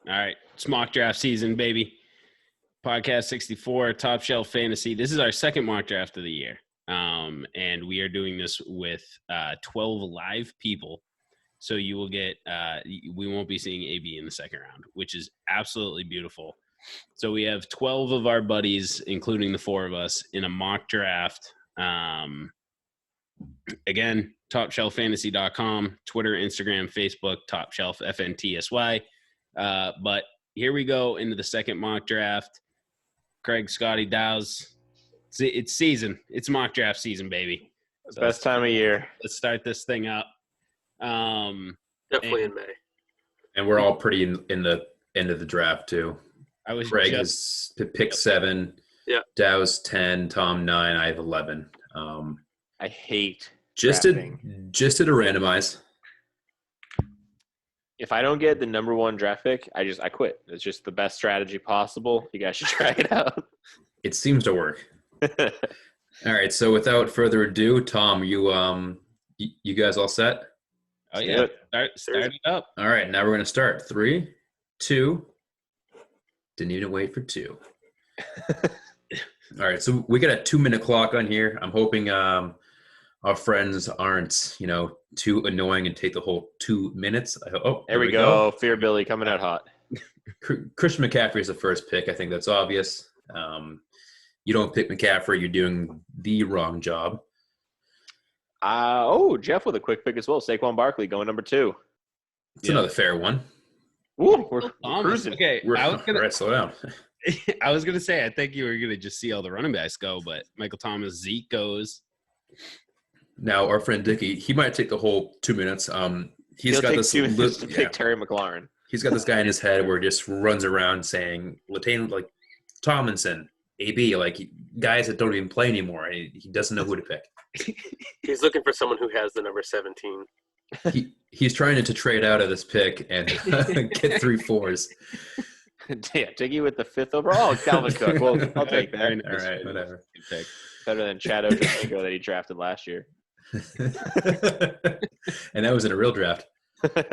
All right. It's mock draft season, baby. Podcast 64, Top Shelf Fantasy. This is our second mock draft of the year. And we are doing this with 12 live people. So you will get, we won't be seeing AB in the second round, which is absolutely beautiful. So we have 12 of our buddies, including the four of us, in a mock draft. Again, topshelffantasy.com, Twitter, Instagram, Facebook, Top Shelf FNTSY. But here we go into the second mock draft. Craig, Scotty, Dows. It's season. It's mock draft season, baby. So best time of year. Let's start this thing up. Definitely in May. And we're all pretty in the end of the draft, too. Craig is pick 7. Yeah. Dow's 10. Tom 9. I have 11. I hate just drafting. Just to randomize. If I don't get the number 1 draft pick, I quit. It's just the best strategy possible. You guys should try it out. It seems to work. All right. So without further ado, Tom, you guys all set? Oh yeah. Start it up. All right. Now we're going to start. 3, 2. Didn't even wait for 2. All right. So we got a 2-minute clock on here. I'm hoping our friends aren't, too annoying and take the whole 2 minutes. There we go. Fear Billy coming out hot. Christian McCaffrey is the first pick. I think that's obvious. You don't pick McCaffrey, you're doing the wrong job. Jeff with a quick pick as well. Saquon Barkley going number 2. It's another fair one. Ooh, we're cruising. Okay, All right, slow down. I was gonna say I think you were gonna just see all the running backs go, but Michael Thomas, Zeke goes. Now our friend Dickie, he might take the whole 2 minutes. He'll got this 2 minutes to pick Terry McLaurin. He's got this guy in his head where he just runs around saying Latane, like Tomlinson, AB, like guys that don't even play anymore. He doesn't know who to pick. He's looking for someone who has the number 17. He's trying to trade out of this pick and get 3 4s. Yeah, Diggy with the 5th overall. Calvin Cook. Well, I'll take that. All right, whatever. Better than Chad Ochocinco that he drafted last year. And that was in a real draft. All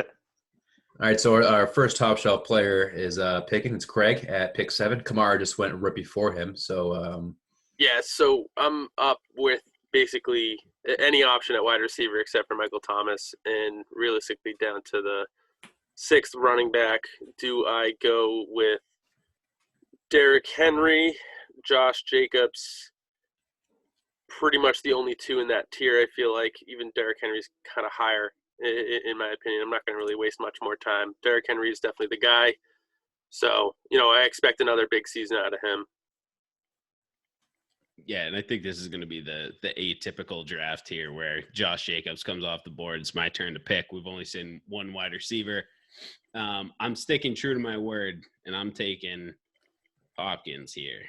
right, so our first top shelf player is picking. It's Craig at pick 7. Kamara just went right before him. So yeah, so I'm up with basically any option at wide receiver except for Michael Thomas, and realistically down to the 6th running back. Do I go with Derrick Henry, Josh Jacobs? Pretty much the only 2 in that tier. I feel like even Derrick Henry's kind of higher in my opinion. I'm not going to really waste much more time. Derrick Henry is definitely the guy. So, I expect another big season out of him. Yeah, and I think this is going to be the atypical draft here where Josh Jacobs comes off the board. It's my turn to pick. We've only seen 1 wide receiver. I'm sticking true to my word, and I'm taking Hopkins here.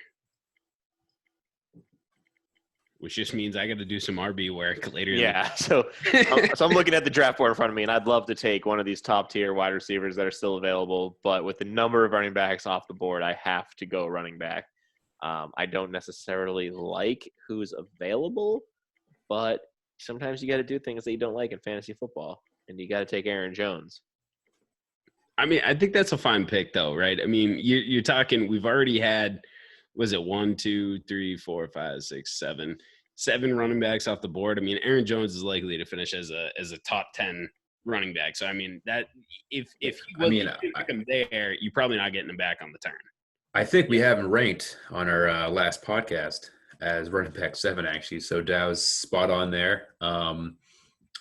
Which just means I got to do some RB work later. Yeah, so I'm looking at the draft board in front of me, and I'd love to take one of these top-tier wide receivers that are still available. But with the number of running backs off the board, I have to go running back. I don't necessarily like who's available, but sometimes you got to do things that you don't like in fantasy football, and you got to take Aaron Jones. I mean, I think that's a fine pick, though, right? I mean, you're talking – we've already had – was it 1, 2, 3, 4, 5, 6, 7 running backs off the board? I mean, Aaron Jones is likely to finish as a top 10 running back. So I mean, that if you pick him there, you're probably not getting him back on the turn. I think we have him ranked on our last podcast as running back 7 actually. So Dow's spot on there. I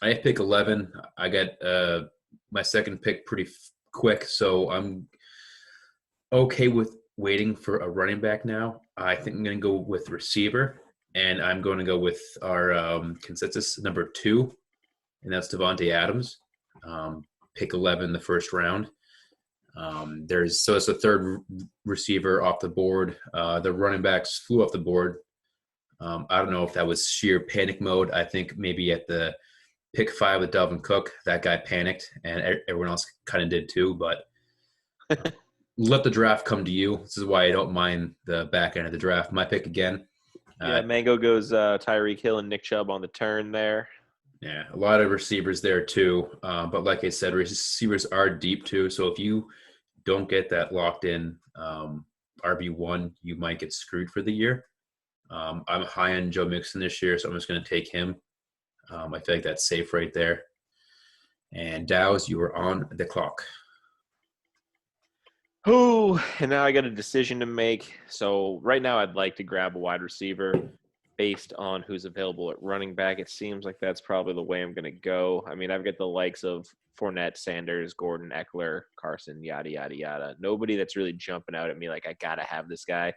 have pick 11. I got my second pick pretty quick, so I'm okay with waiting for a running back now. I think I'm going to go with receiver, and I'm going to go with our consensus number 2, and that's Devontae Adams. Pick 11 the first round. It's the third receiver off the board. The running backs flew off the board. I don't know if that was sheer panic mode. I think maybe at the pick 5 with Dalvin Cook, that guy panicked, and everyone else kind of did too. But let the draft come to you. This is why I don't mind the back end of the draft. My pick again. Mango goes Tyreek Hill and Nick Chubb on the turn there. Yeah, a lot of receivers there too. But like I said, receivers are deep too. So if you don't get that locked in RB1, you might get screwed for the year. I'm high on Joe Mixon this year, so I'm just going to take him. I feel like that's safe right there. And Dows, you are on the clock. Ooh, and now I got a decision to make. So right now I'd like to grab a wide receiver based on who's available at running back. It seems like that's probably the way I'm going to go. I mean, I've got the likes of Fournette, Sanders, Gordon, Eckler, Carson, yada, yada, yada. Nobody that's really jumping out at me like I got to have this guy.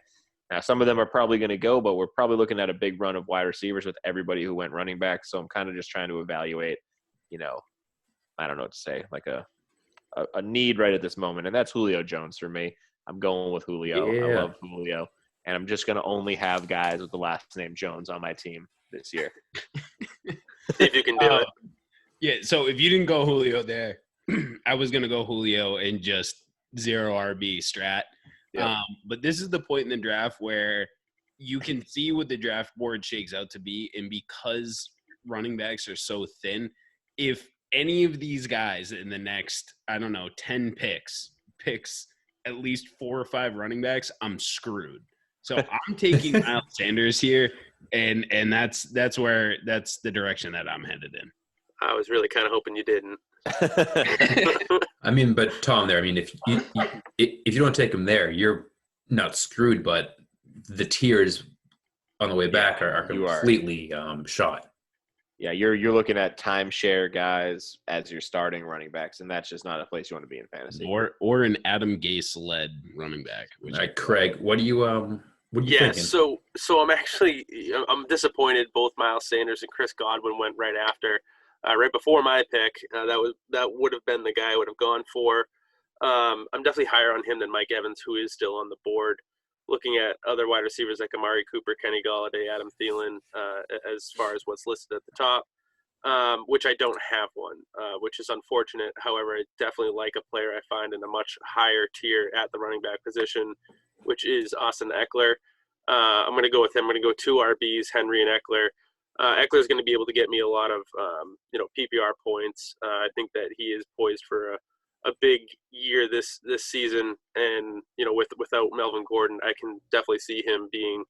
Now, some of them are probably going to go, but we're probably looking at a big run of wide receivers with everybody who went running back. So I'm kind of just trying to evaluate, I don't know what to say, like a need right at this moment. And that's Julio Jones for me. I'm going with Julio. Yeah. I love Julio. And I'm just going to only have guys with the last name Jones on my team this year. See if you can do it. Yeah, so if you didn't go Julio there, I was going to go Julio and just zero RB strat. Yep. But this is the point in the draft where you can see what the draft board shakes out to be. And because running backs are so thin, if any of these guys in the next, 10 picks at least 4 or 5 running backs, I'm screwed. So I'm taking Miles Sanders here, and that's the direction that I'm headed in. I was really kind of hoping you didn't. I mean, but Tom, there. I mean, if you don't take him there, you're not screwed. But the tiers on the way back are completely shot. Yeah, you're looking at timeshare guys as your starting running backs, and that's just not a place you want to be in fantasy. Or an Adam Gase led running back. All right, Craig, what are you thinking? So I'm disappointed. Both Miles Sanders and Chris Godwin went right after. Right before my pick, that would have been the guy I would have gone for. I'm definitely higher on him than Mike Evans, who is still on the board. Looking at other wide receivers like Amari Cooper, Kenny Golladay, Adam Thielen, as far as what's listed at the top, which I don't have one, which is unfortunate. However, I definitely like a player I find in a much higher tier at the running back position, which is Austin Eckler. I'm going to go with him. I'm going to go 2 RBs, Henry and Eckler. Eckler is going to be able to get me a lot of, PPR points. I think that he is poised for a big year this season, and without Melvin Gordon, I can definitely see him being,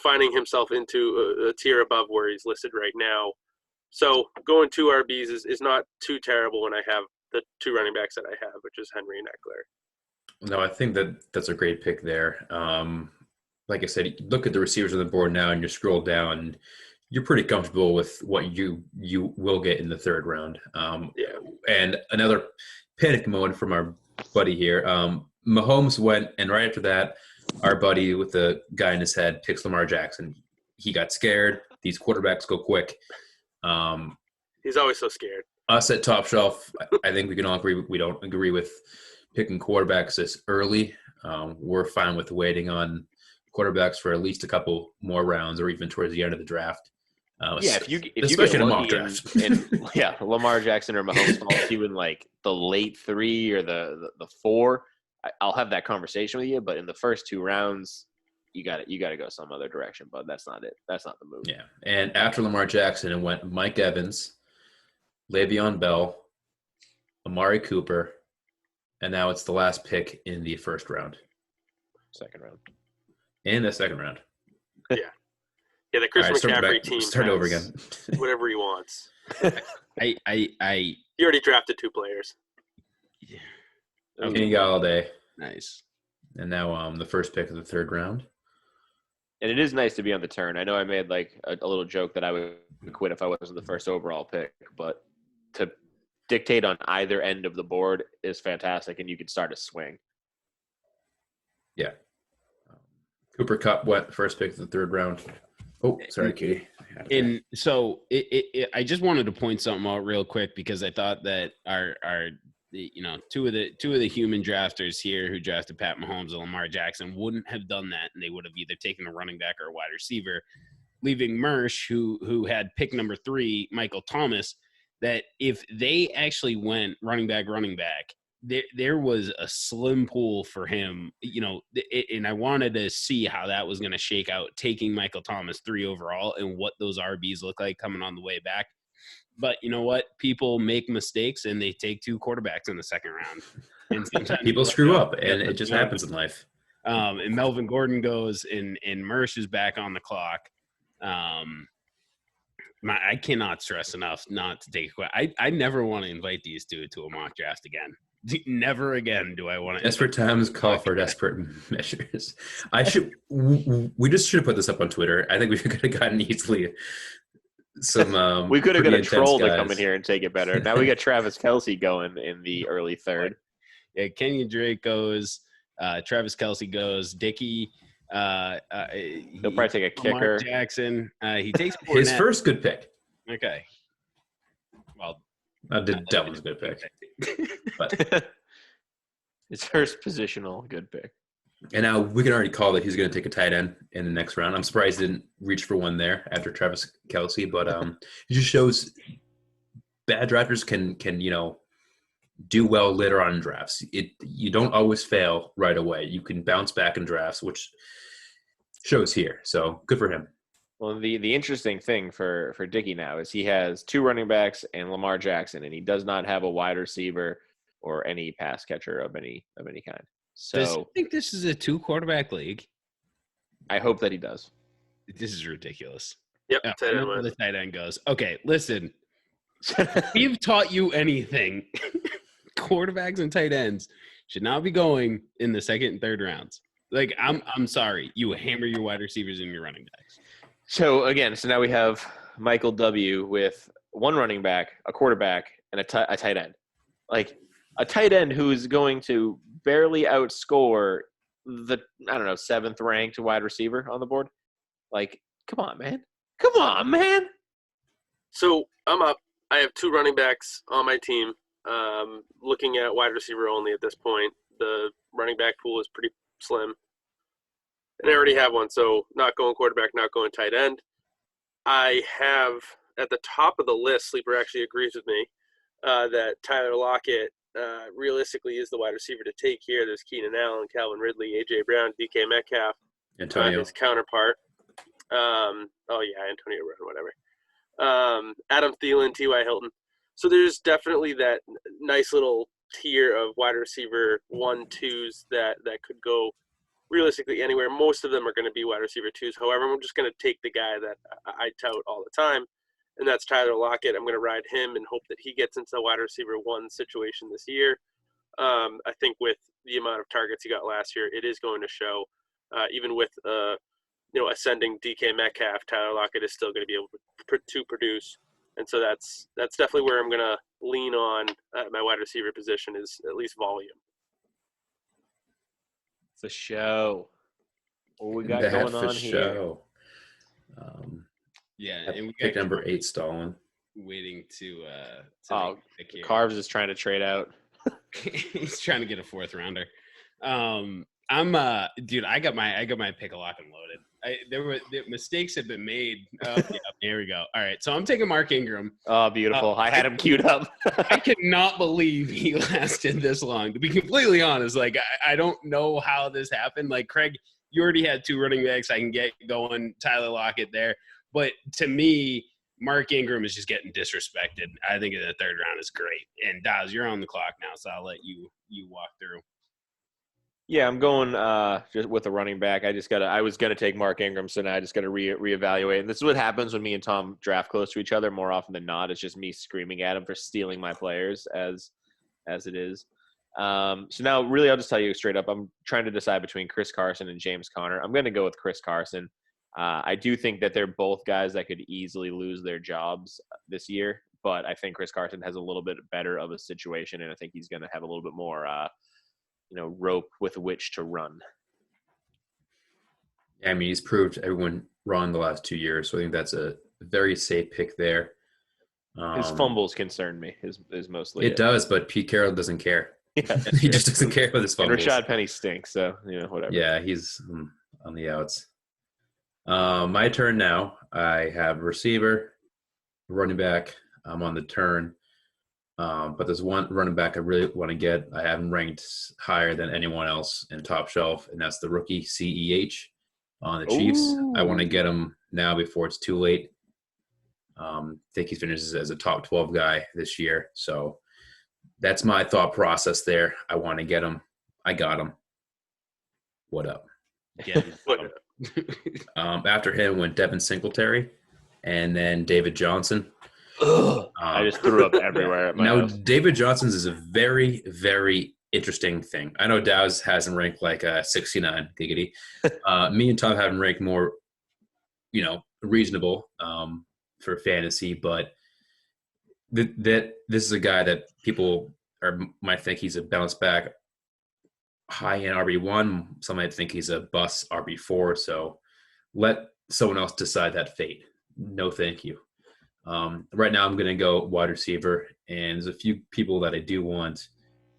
finding himself into a tier above where he's listed right now. So going 2 RBs is not too terrible when I have the 2 running backs that I have, which is Henry and Eckler. No, I think that's a great pick there. Like I said, look at the receivers on the board now, and you scroll down. You're pretty comfortable with what you will get in the 3rd round. And another panic mode from our buddy here. Mahomes went, and right after that, our buddy with the guy in his head picks Lamar Jackson. He got scared. These quarterbacks go quick. He's always so scared. Us at Top Shelf, I think we can all agree we don't agree with picking quarterbacks this early. We're fine with waiting on quarterbacks for at least a couple more rounds or even towards the end of the draft. If you especially get in a mock lucky draft. Lamar Jackson or Mahomes falls to you in like the late 3 or the 4, I'll have that conversation with you. But in the first 2 rounds, you got to go some other direction. But that's not it. That's not the move. Yeah, and after Lamar Jackson, it went Mike Evans, Le'Veon Bell, Amari Cooper, and now it's the last pick in the 1st round. 2nd round. In the 2nd round. Yeah, the Chris McCaffrey team. Start over again. Whatever he wants. I He already drafted 2 players. Kenny Golladay. Nice. And now the first pick of the 3rd round. And it is nice to be on the turn. I know I made like a little joke that I would quit if I wasn't the first overall pick, but to dictate on either end of the board is fantastic, and you can start a swing. Yeah. Cooper Kupp went first pick of the 3rd round. Oh, sorry, Katie. And so I just wanted to point something out real quick because I thought that our two of the human drafters here who drafted Pat Mahomes and Lamar Jackson wouldn't have done that, and they would have either taken a running back or a wide receiver, leaving Mersh, who had pick number 3, Michael Thomas, that if they actually went running back, there was a slim pool for him, and I wanted to see how that was going to shake out, taking Michael Thomas 3 overall and what those RBs look like coming on the way back. But you know what? People make mistakes and they take 2 quarterbacks in the second round. And sometimes People screw up, and it just happens in life. And Melvin Gordon goes, and Mersh is back on the clock. I cannot stress enough not to take a I never want to invite these two to a mock draft again. Never again do I want to. Desperate times call for desperate measures. We just should have put this up on Twitter. I think we could have gotten easily some. We could have got a troll to come in here and take it better. Now we got Travis Kelce going in the early third. Yeah, Kenyan Drake goes. Travis Kelce goes. Dickey. He'll probably take a kicker. Lamar Jackson. He takes his first good pick. Okay. Well, that was a good pick. But his first positional good pick. And now we can already call that he's going to take a tight end in the next round. I'm surprised he didn't reach for one there after Travis Kelce, but it just shows bad drafters can do well later on in drafts. You don't always fail right away. You can bounce back in drafts, which shows here. So good for him. Well, the interesting thing for Dickey now is he has 2 running backs and Lamar Jackson, and he does not have a wide receiver or any pass catcher of any kind. So does he think this is a 2 quarterback league? I hope that he does. This is ridiculous. Yep. I don't know where the tight end goes. Okay, listen. We've taught you anything. Quarterbacks and tight ends should not be going in the second and third rounds. Like, I'm sorry. You hammer your wide receivers and your running backs. So now we have Michael W. with 1 running back, a quarterback, and a tight end. Like, a tight end who is going to barely outscore the, 7th ranked wide receiver on the board. Like, come on, man. So I'm up. I have 2 running backs on my team. Looking at wide receiver only at this point. The running back pool is pretty slim. And I already have one, so not going quarterback, not going tight end. I have at the top of the list, Sleeper actually agrees with me, that Tyler Lockett realistically is the wide receiver to take here. There's Keenan Allen, Calvin Ridley, A.J. Brown, DK Metcalf, Antonio. his counterpart. Antonio Brown, whatever. Adam Thielen, T.Y. Hilton. So there's definitely that nice little tier of wide receiver 1-2s that could go realistically anywhere. Most of them are going to be wide receiver 2s. However, I'm just going to take the guy that I tout all the time, and that's Tyler Lockett. I'm going to ride him and hope that he gets into the wide receiver 1 situation this year. I think with the amount of targets he got last year, it is going to show. Even with ascending DK Metcalf, Tyler Lockett is still going to be able to produce. And so that's definitely where I'm going to lean on my wide receiver position is at least volume. It's a show. What we got going on here? And we pick number 8, Stalin. Waiting to pick here. Carves is trying to trade out. He's trying to get a 4th rounder. I got my pick a lock and loaded. The mistakes have been made. Here we go. All right, so I'm taking Mark Ingram. Oh, beautiful! I had him queued up. I cannot believe he lasted this long. To be completely honest, like I don't know how this happened. Like Craig, you already had 2 running backs. I can get going. Tyler Lockett there, but to me, Mark Ingram is just getting disrespected. I think in the 3rd round is great. And Daz, you're on the clock now, so I'll let you walk through. Yeah, I'm going just with a running back. I was gonna take Mark Ingram, so now I just got to reevaluate. And this is what happens when me and Tom draft close to each other. More often than not, it's just me screaming at him for stealing my players, as it is. So now, really, I'll just tell you straight up. I'm trying to decide between Chris Carson and James Conner. I'm going to go with Chris Carson. I do think that they're both guys that could easily lose their jobs this year, but I think Chris Carson has a little bit better of a situation, and I think he's going to have a little bit more rope with which to run. Yeah, I mean, he's proved everyone wrong the last 2 years, so I think that's a very safe pick there. His fumbles concern me. Is mostly it does, but Pete Carroll doesn't care. Yeah, he just doesn't care about his fumbles. And Rashad Penny stinks, so whatever. Yeah, he's on the outs. My turn now. I have receiver, running back. I'm on the turn. But there's one running back I really want to get. I have him ranked higher than anyone else in top shelf, and that's the rookie CEH on the Chiefs. I want to get him now before it's too late. Think he finishes as a top 12 guy this year. So that's my thought process there. I want to get him. I got him. What up? Get him. After him went Devin Singletary and then David Johnson. I just threw up everywhere at my house. David Johnson's is a very, very interesting thing. I know Dow's has him ranked like 69, giggity. Me and Tom have him ranked more, reasonable for fantasy, but this is a guy that people might think he's a bounce back high in RB1. Some might think he's a bust RB4. So let someone else decide that fate. No, thank you. Right now I'm going to go wide receiver, and there's a few people that I do want,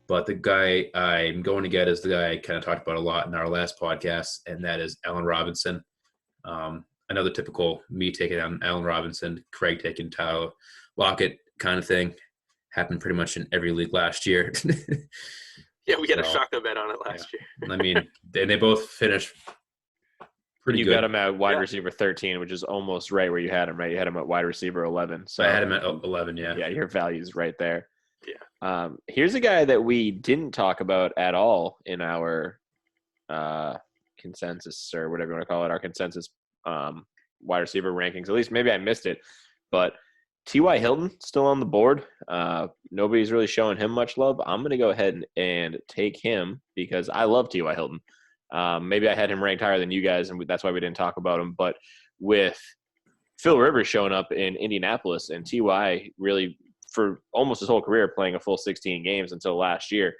but the guy I'm going to get is the guy I kind of talked about a lot in our last podcast, and that is Allen Robinson. Another typical me taking on Allen Robinson, Craig taking Tyler Lockett kind of thing. Happened pretty much in every league last year. Yeah, we had a shotgun bet on it last year. I mean, and they both finished pretty good. You got him at wide receiver 13, which is almost right where you had him, right? You had him at wide receiver 11. So I had him at 11, yeah. Yeah, your value's right there. Yeah. Here's a guy that we didn't talk about at all in our consensus, or whatever you want to call it, our consensus wide receiver rankings. At least maybe I missed it. But T.Y. Hilton still on the board. Nobody's really showing him much love. I'm going to go ahead and take him because I love T.Y. Hilton. Maybe I had him ranked higher than you guys, and that's why we didn't talk about him. But with Phil Rivers showing up in Indianapolis and T.Y. really for almost his whole career playing a full 16 games until last year,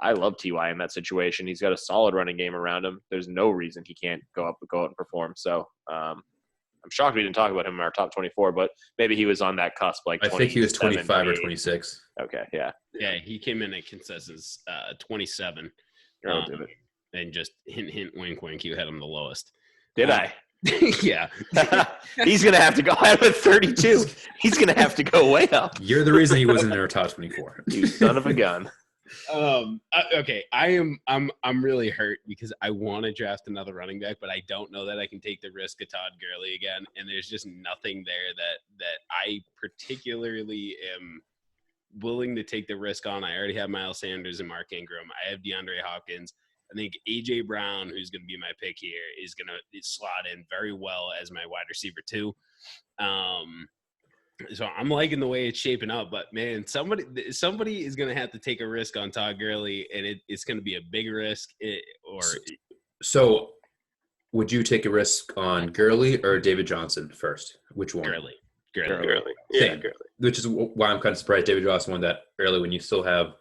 I love T.Y. in that situation. He's got a solid running game around him. There's no reason he can't go out and perform. So I'm shocked we didn't talk about him in our top 24, but maybe he was on that cusp. I think he was 25 or 26. Okay, yeah. Yeah, he came in at consensus 27. And just hint, wink, wink, you had him the lowest. Did I? Yeah. He's going to have to go out with 32. He's going to have to go way up. You're the reason he wasn't in our top 24. You son of a gun. Okay, I'm really hurt because I want to draft another running back, but I don't know that I can take the risk of Todd Gurley again, and there's just nothing there that I particularly am willing to take the risk on. I already have Miles Sanders and Mark Ingram. I have DeAndre Hopkins. I think A.J. Brown, who's going to be my pick here, is going to slot in very well as my wide receiver too. So I'm liking the way it's shaping up, but man, somebody is going to have to take a risk on Todd Gurley, and it's going to be a big risk. So would you take a risk on Gurley or David Johnson first? Which one? Gurley. Yeah, Gurley. Which is why I'm kind of surprised David Johnson won that early when you still have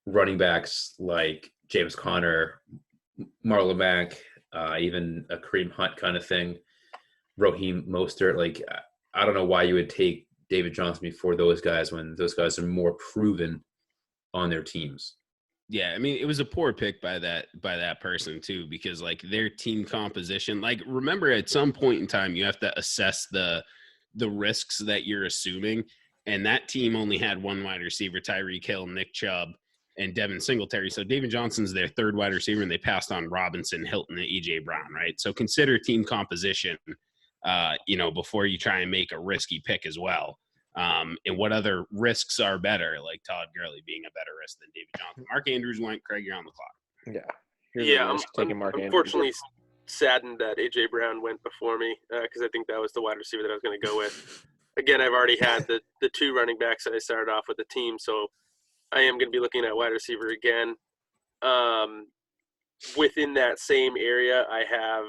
running backs like James Conner, Marlon Mack, even a Kareem Hunt kind of thing, Raheem Mostert. I don't know why you would take David Johnson before those guys when those guys are more proven on their teams. Yeah, I mean, it was a poor pick by that person too, because their team composition. Remember, at some point in time, you have to assess the risks that you're assuming, and that team only had one wide receiver: Tyreek Hill, Nick Chubb, and Devin Singletary. So David Johnson's their third wide receiver, and they passed on Robinson, Hilton, and A.J. Brown, right? So consider team composition, before you try and make a risky pick as well. And what other risks are better, like Todd Gurley being a better risk than David Johnson. Mark Andrews went. Craig, you're on the clock. Yeah. I'm taking Mark Andrews. Unfortunately saddened that A.J. Brown went before me because I think that was the wide receiver that I was going to go with. Again, I've already had the two running backs that I started off with the team, so I am going to be looking at wide receiver again. Within that same area, I have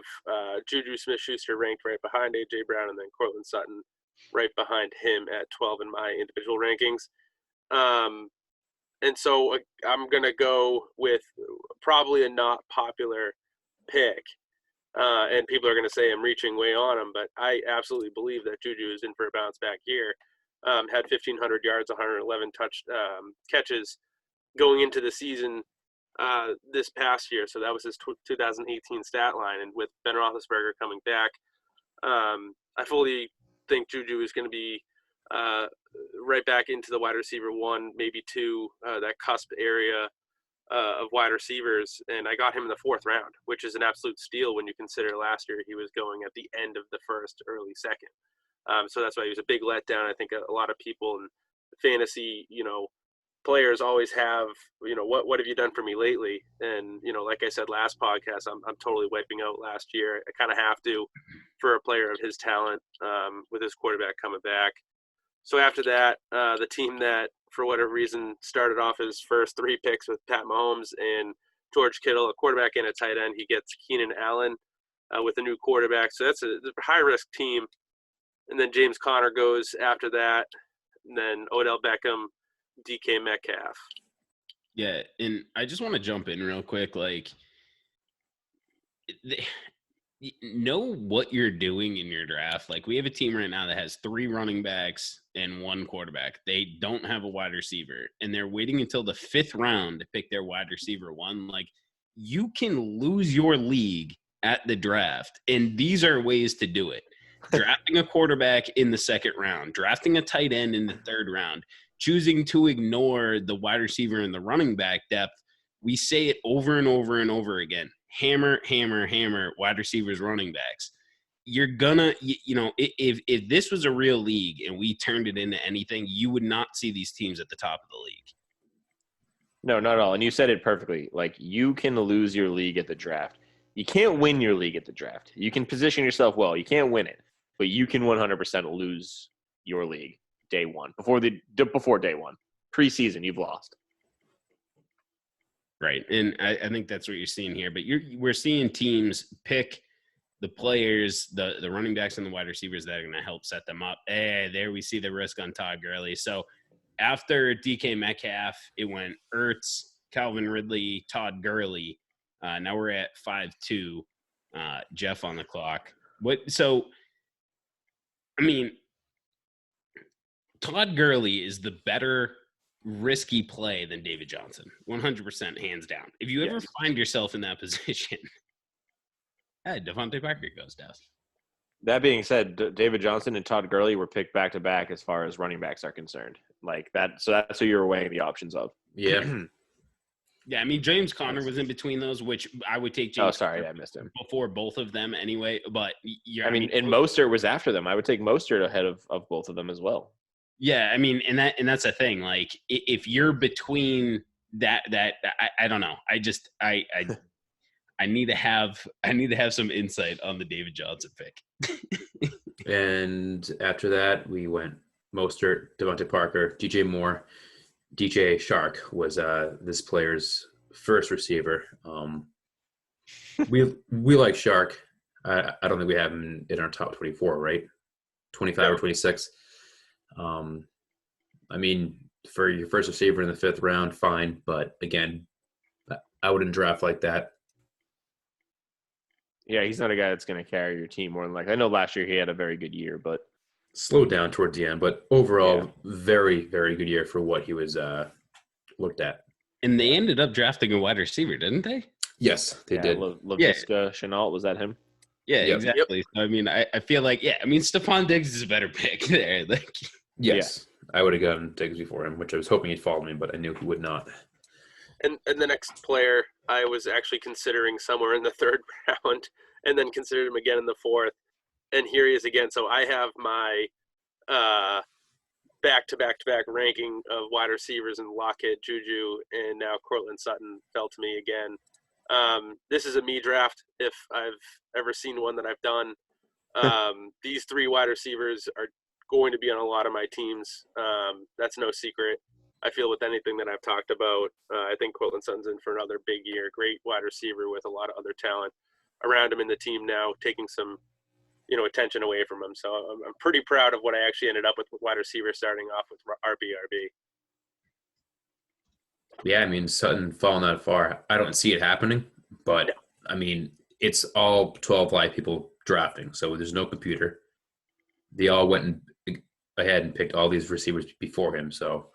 Juju Smith-Schuster ranked right behind A.J. Brown, and then Courtland Sutton right behind him at 12 in my individual rankings. And so I'm going to go with probably a not popular pick. And people are going to say I'm reaching way on him, but I absolutely believe that Juju is in for a bounce back year. Had 1,500 yards, 111 catches going into the season this past year. So that was his 2018 stat line. And with Ben Roethlisberger coming back, I fully think Juju is going to be right back into the wide receiver 1, maybe 2, that cusp area of wide receivers. And I got him in the 4th round, which is an absolute steal when you consider last year he was going at the end of the 1st, early 2nd. So that's why he was a big letdown. I think a lot of people in fantasy, players always have, what have you done for me lately? And, like I said last podcast, I'm totally wiping out last year. I kind of have to for a player of his talent with his quarterback coming back. So after that, the team that, for whatever reason, started off his first 3 picks with Pat Mahomes and George Kittle, a quarterback and a tight end, he gets Keenan Allen with a new quarterback. So that's a high-risk team. And then James Conner goes after that. And then Odell Beckham, DK Metcalf. Yeah, and I just want to jump in real quick. Know what you're doing in your draft. We have a team right now that has 3 running backs and 1 quarterback. They don't have a wide receiver, and they're waiting until the 5th round to pick their wide receiver 1. You can lose your league at the draft, and these are ways to do it. Drafting a quarterback in the 2nd round, drafting a tight end in the 3rd round, choosing to ignore the wide receiver and the running back depth. We say it over and over and over again. Hammer, hammer, hammer, wide receivers, running backs. You're gonna, if this was a real league and we turned it into anything, you would not see these teams at the top of the league. No, not at all. And you said it perfectly. You can lose your league at the draft. You can't win your league at the draft. You can position yourself well. You can't win it, but you can 100% lose your league day one, before day one. Preseason, you've lost. Right, and I think that's what you're seeing here. But we're seeing teams pick the players, the running backs and the wide receivers that are going to help set them up. There we see the risk on Todd Gurley. So after DK Metcalf, it went Ertz, Calvin Ridley, Todd Gurley. Now we're at 5-2. Jeff on the clock. Todd Gurley is the better risky play than David Johnson, 100%, hands down. If you ever find yourself in that position, Devontae Parker goes down. That being said, David Johnson and Todd Gurley were picked back-to-back as far as running backs are concerned. So that's who you were weighing the options of. Yeah. Yeah, James Conner was in between those, which I would take James Conner I missed him. Before both of them anyway. But and Mostert was after them. I would take Mostert ahead of both of them as well. Yeah, and that's the thing. If you're between that I don't know. I need to have some insight on the David Johnson pick. And after that, we went Mostert, Devontae Parker, DJ Moore. DJ Shark was this player's first receiver. We like Shark. I don't think we have him in our top 24, right? 25 or 26. For your first receiver in the 5th round, fine. But again, I wouldn't draft like that. Yeah, he's not a guy that's going to carry your team more than I know last year he had a very good year, but slowed down towards the end. But overall, very, very good year for what he was looked at. And they ended up drafting a wide receiver, didn't they? Yes, they did. Laviska Shenault, was that him? Yeah, exactly. Yep. So, I feel like, Stephon Diggs is a better pick there. Yes, I would have gotten Diggs before him, which I was hoping he'd follow me, but I knew he would not. And the next player I was actually considering somewhere in the 3rd round, and then considered him again in the 4th. And here he is again. So I have my back-to-back ranking of wide receivers in Lockett, Juju, and now Courtland Sutton fell to me again. This is a me draft if I've ever seen one that I've done. These 3 wide receivers are going to be on a lot of my teams. That's no secret. I feel with anything that I've talked about, I think Courtland Sutton's in for another big year. Great wide receiver with a lot of other talent around him in the team now, taking some attention away from him. So I'm pretty proud of what I actually ended up with wide receiver starting off with RB. Yeah, Sutton falling that far. I don't see it happening, but it's all 12 live people drafting, so there's no computer. They all went ahead and picked all these receivers before him. So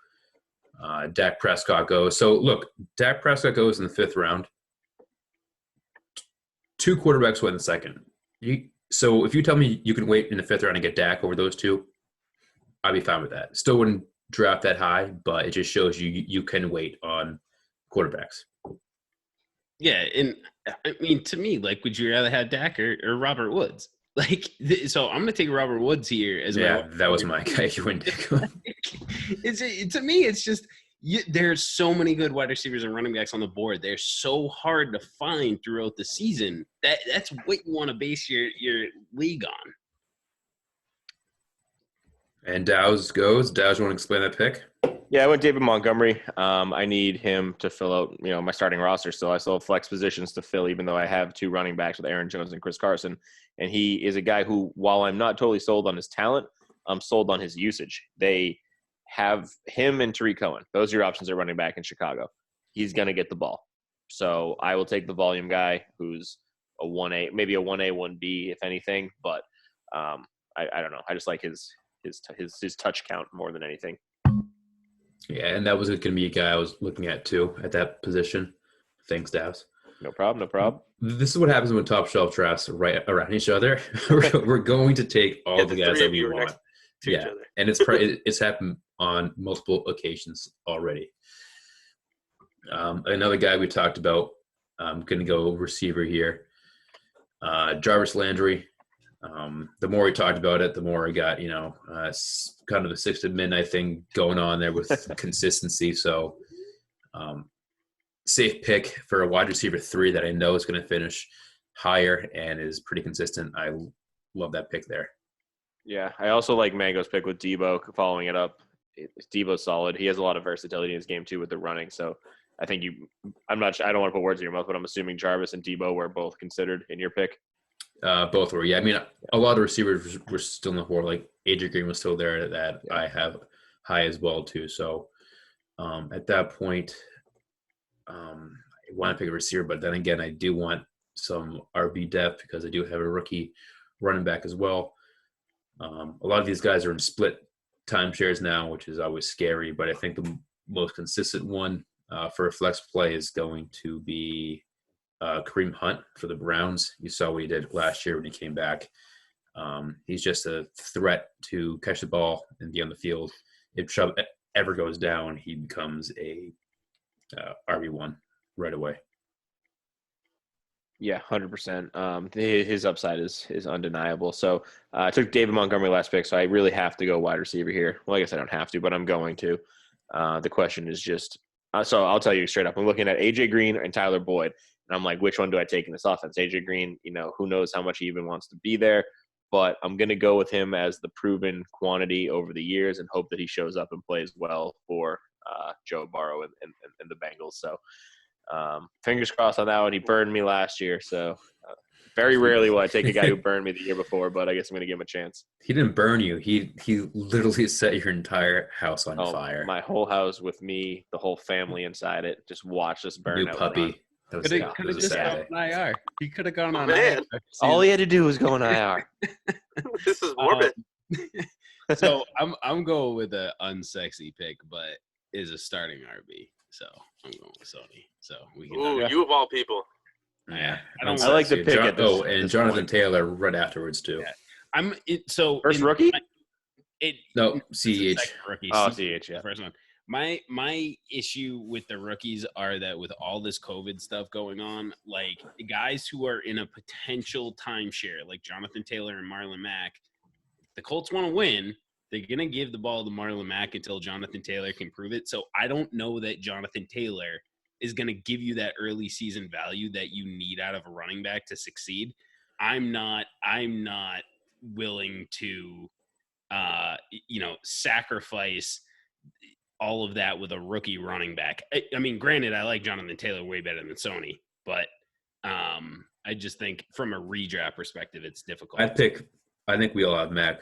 Dak Prescott goes. So look, Dak Prescott goes in the 5th round. 2 quarterbacks went in the 2nd. So if you tell me you can wait in the 5th round and get Dak over those 2, I'd be fine with that. Still wouldn't draft that high, but it just shows you can wait on quarterbacks. Yeah, and to me, would you rather have Dak or Robert Woods? So I'm going to take Robert Woods here as Yeah, my. that was my guy. You wouldn't take him. To me, it's just there's so many good wide receivers and running backs on the board. They're so hard to find throughout the season. That's what you want to base your league on. And Dow's goes. Dow's, you want to explain that pick? Yeah, I went David Montgomery. I need him to fill out, my starting roster still. I still have flex positions to fill, even though I have 2 running backs with Aaron Jones and Chris Carson. And he is a guy who, while I'm not totally sold on his talent, I'm sold on his usage. They have him and Tariq Cohen. Those are your options at running back in Chicago. He's going to get the ball. So I will take the volume guy who's a 1A, maybe a 1A, 1B, if anything. But I don't know. I just like his touch count more than anything. Yeah, and that was going to be a guy I was looking at too at that position. Thanks, Davs. No problem. This is what happens when top shelf drafts right around each other. We're going to take all the guys that we want. Yeah, and it's happened on multiple occasions already. Another guy we talked about, I'm going to go receiver here. Jarvis Landry. The more we talked about it, the more I got, kind of a 6 to midnight thing going on there with consistency. So safe pick for a wide receiver 3 that I know is going to finish higher and is pretty consistent. I love that pick there. Yeah, I also like Mango's pick with Debo following it up. Debo's solid. He has a lot of versatility in his game too with the running. So I think I don't want to put words in your mouth, but I'm assuming Jarvis and Debo were both considered in your pick. Both were, yeah. I mean, a lot of receivers were still in the board. Like Adrian Green was still there that I have high as well too. So at that point, I want to pick a receiver, but then again, I do want some RB depth because I do have a rookie running back as well. A lot of these guys are in split timeshares now, which is always scary. But I think the most consistent one for a flex play is going to be Kareem Hunt for the Browns. You saw what he did last year when he came back. He's just a threat to catch the ball and be on the field. If Chubb ever goes down, he becomes a RB1 right away. Yeah, 100%. His upside is undeniable. So I took David Montgomery last pick, so I really have to go wide receiver here. Well, I guess I don't have to, but I'm going to. The question is just so I'll tell you straight up. I'm looking at AJ Green and Tyler Boyd. And I'm like, which one do I take in this offense? AJ Green, who knows how much he even wants to be there. But I'm going to go with him as the proven quantity over the years and hope that he shows up and plays well for Joe Burrow and the Bengals. So fingers crossed on that one. He burned me last year. So very rarely will I take a guy who burned me the year before, but I guess I'm going to give him a chance. He didn't burn you. He literally set your entire house on fire. My whole house with me, the whole family inside it, just watched us burn. New puppy. Could have just gone on IR. He could have gone on IR. All he had to do was go on IR. This is morbid. So I'm going with an unsexy pick, but is a starting RB. So I'm going with Sony. So we can. Ooh, you of all people. Yeah, I like the pick at this. And Jonathan Taylor right afterwards too. Yeah. First rookie. No, CEH. Rookie. Oh, CEH. Yeah, first one. My issue with the rookies are that with all this COVID stuff going on, like guys who are in a potential timeshare, like Jonathan Taylor and Marlon Mack, the Colts want to win. They're going to give the ball to Marlon Mack until Jonathan Taylor can prove it. So I don't know that Jonathan Taylor is going to give you that early season value that you need out of a running back to succeed. I'm not willing to, sacrifice all of that with a rookie running back. I mean, granted, I like Jonathan Taylor way better than Sony, but I just think from a redraft perspective, it's difficult. I think we all have Mac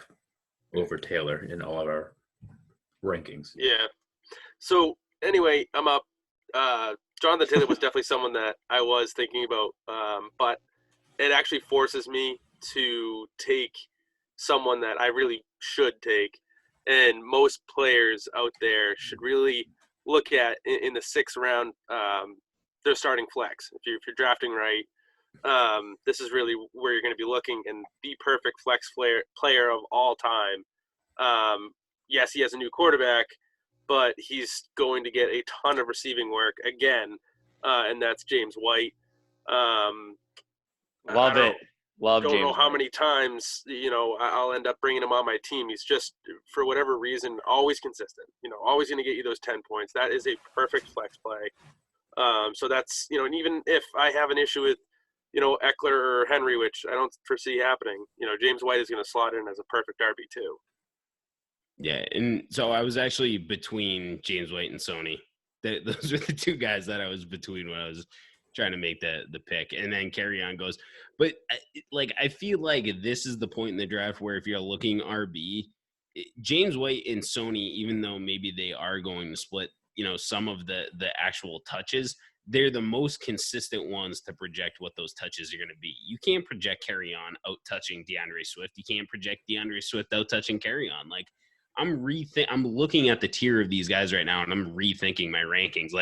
over Taylor in all of our rankings. Yeah. So anyway, I'm up. Jonathan Taylor was definitely someone that I was thinking about, but it actually forces me to take someone that I really should take. And most players out there should really look at in the 6th round their starting flex. If you're drafting right, this is really where you're going to be looking. And the perfect flex player of all time. Yes, he has a new quarterback, but he's going to get a ton of receiving work again, and that's James White. Love it. Love don't James know how White. many times, I'll end up bringing him on my team. He's just, for whatever reason, always consistent, always going to get you those 10 points. That is a perfect flex play. So that's, and even if I have an issue with, Eckler or Henry, which I don't foresee happening, James White is going to slot in as a perfect RB2. Yeah, and so I was actually between James White and Sony. Those are the two guys that I was between when I was trying to make the pick. And then carry on goes. But, I feel like this is the point in the draft where if you're looking RB, James White and Sony, even though maybe they are going to split, some of the actual touches, they're the most consistent ones to project what those touches are going to be. You can't project carry on out touching DeAndre Swift. You can't project DeAndre Swift out touching carry on. I'm looking at the tier of these guys right now, and I'm rethinking my rankings.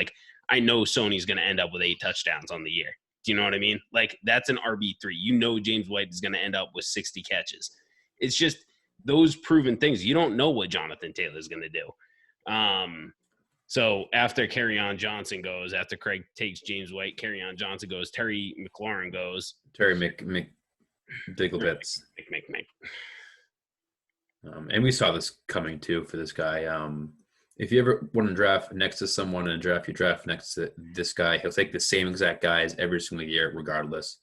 I know Sony's going to end up with 8 touchdowns on the year. Do you know what I mean? That's an RB3. James White is going to end up with 60 catches. It's just those proven things. You don't know what Jonathan Taylor is going to do. So after Kerryon Johnson goes, after Craig takes James White, Kerryon Johnson goes, Terry McLaurin goes. Terry Digglebits. And we saw this coming too for this guy. If you ever want to draft next to someone in a draft, you draft next to this guy. He'll take the same exact guys every single year, regardless.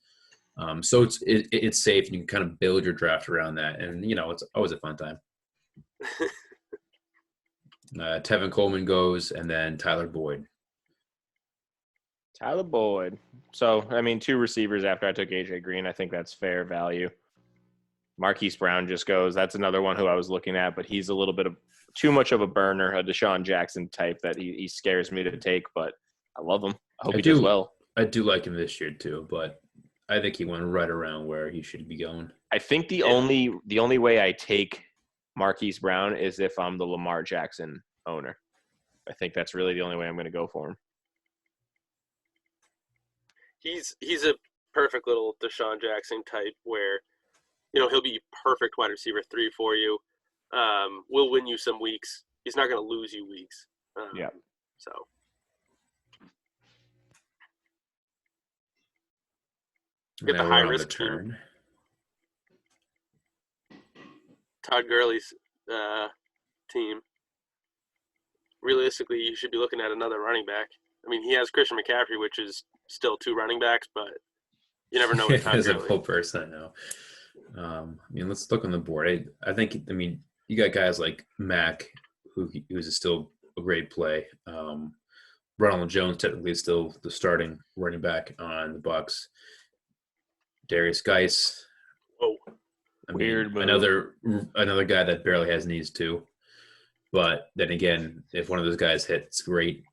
So it's safe, and you can kind of build your draft around that. And it's always a fun time. Tevin Coleman goes, and then Tyler Boyd. So 2 receivers after I took AJ Green. I think that's fair value. Marquis Brown just goes. That's another one who I was looking at, but he's a little bit of too much of a burner, a Deshaun Jackson type that he scares me to take, but I love him. I hope he does well. I do like him this year too, but I think he went right around where he should be going. I think the only way I take Marquise Brown is if I'm the Lamar Jackson owner. I think that's really the only way I'm going to go for him. He's a perfect little Deshaun Jackson type where, he'll be perfect wide receiver 3 for you. Will win you some weeks. He's not going to lose you weeks. Yeah. So. Get the high risk team. Todd Gurley's team. Realistically, you should be looking at another running back. He has Christian McCaffrey, which is still 2 running backs, but you never know with Todd As a Gurley. full person, I know. Let's look on the board. I think you got guys like Mac, who's still a great play. Ronald Jones technically is still the starting running back on the Bucs. Darius Geis. Whoa. Weird move. Another guy that barely has knees too. But then again, if one of those guys hits, great.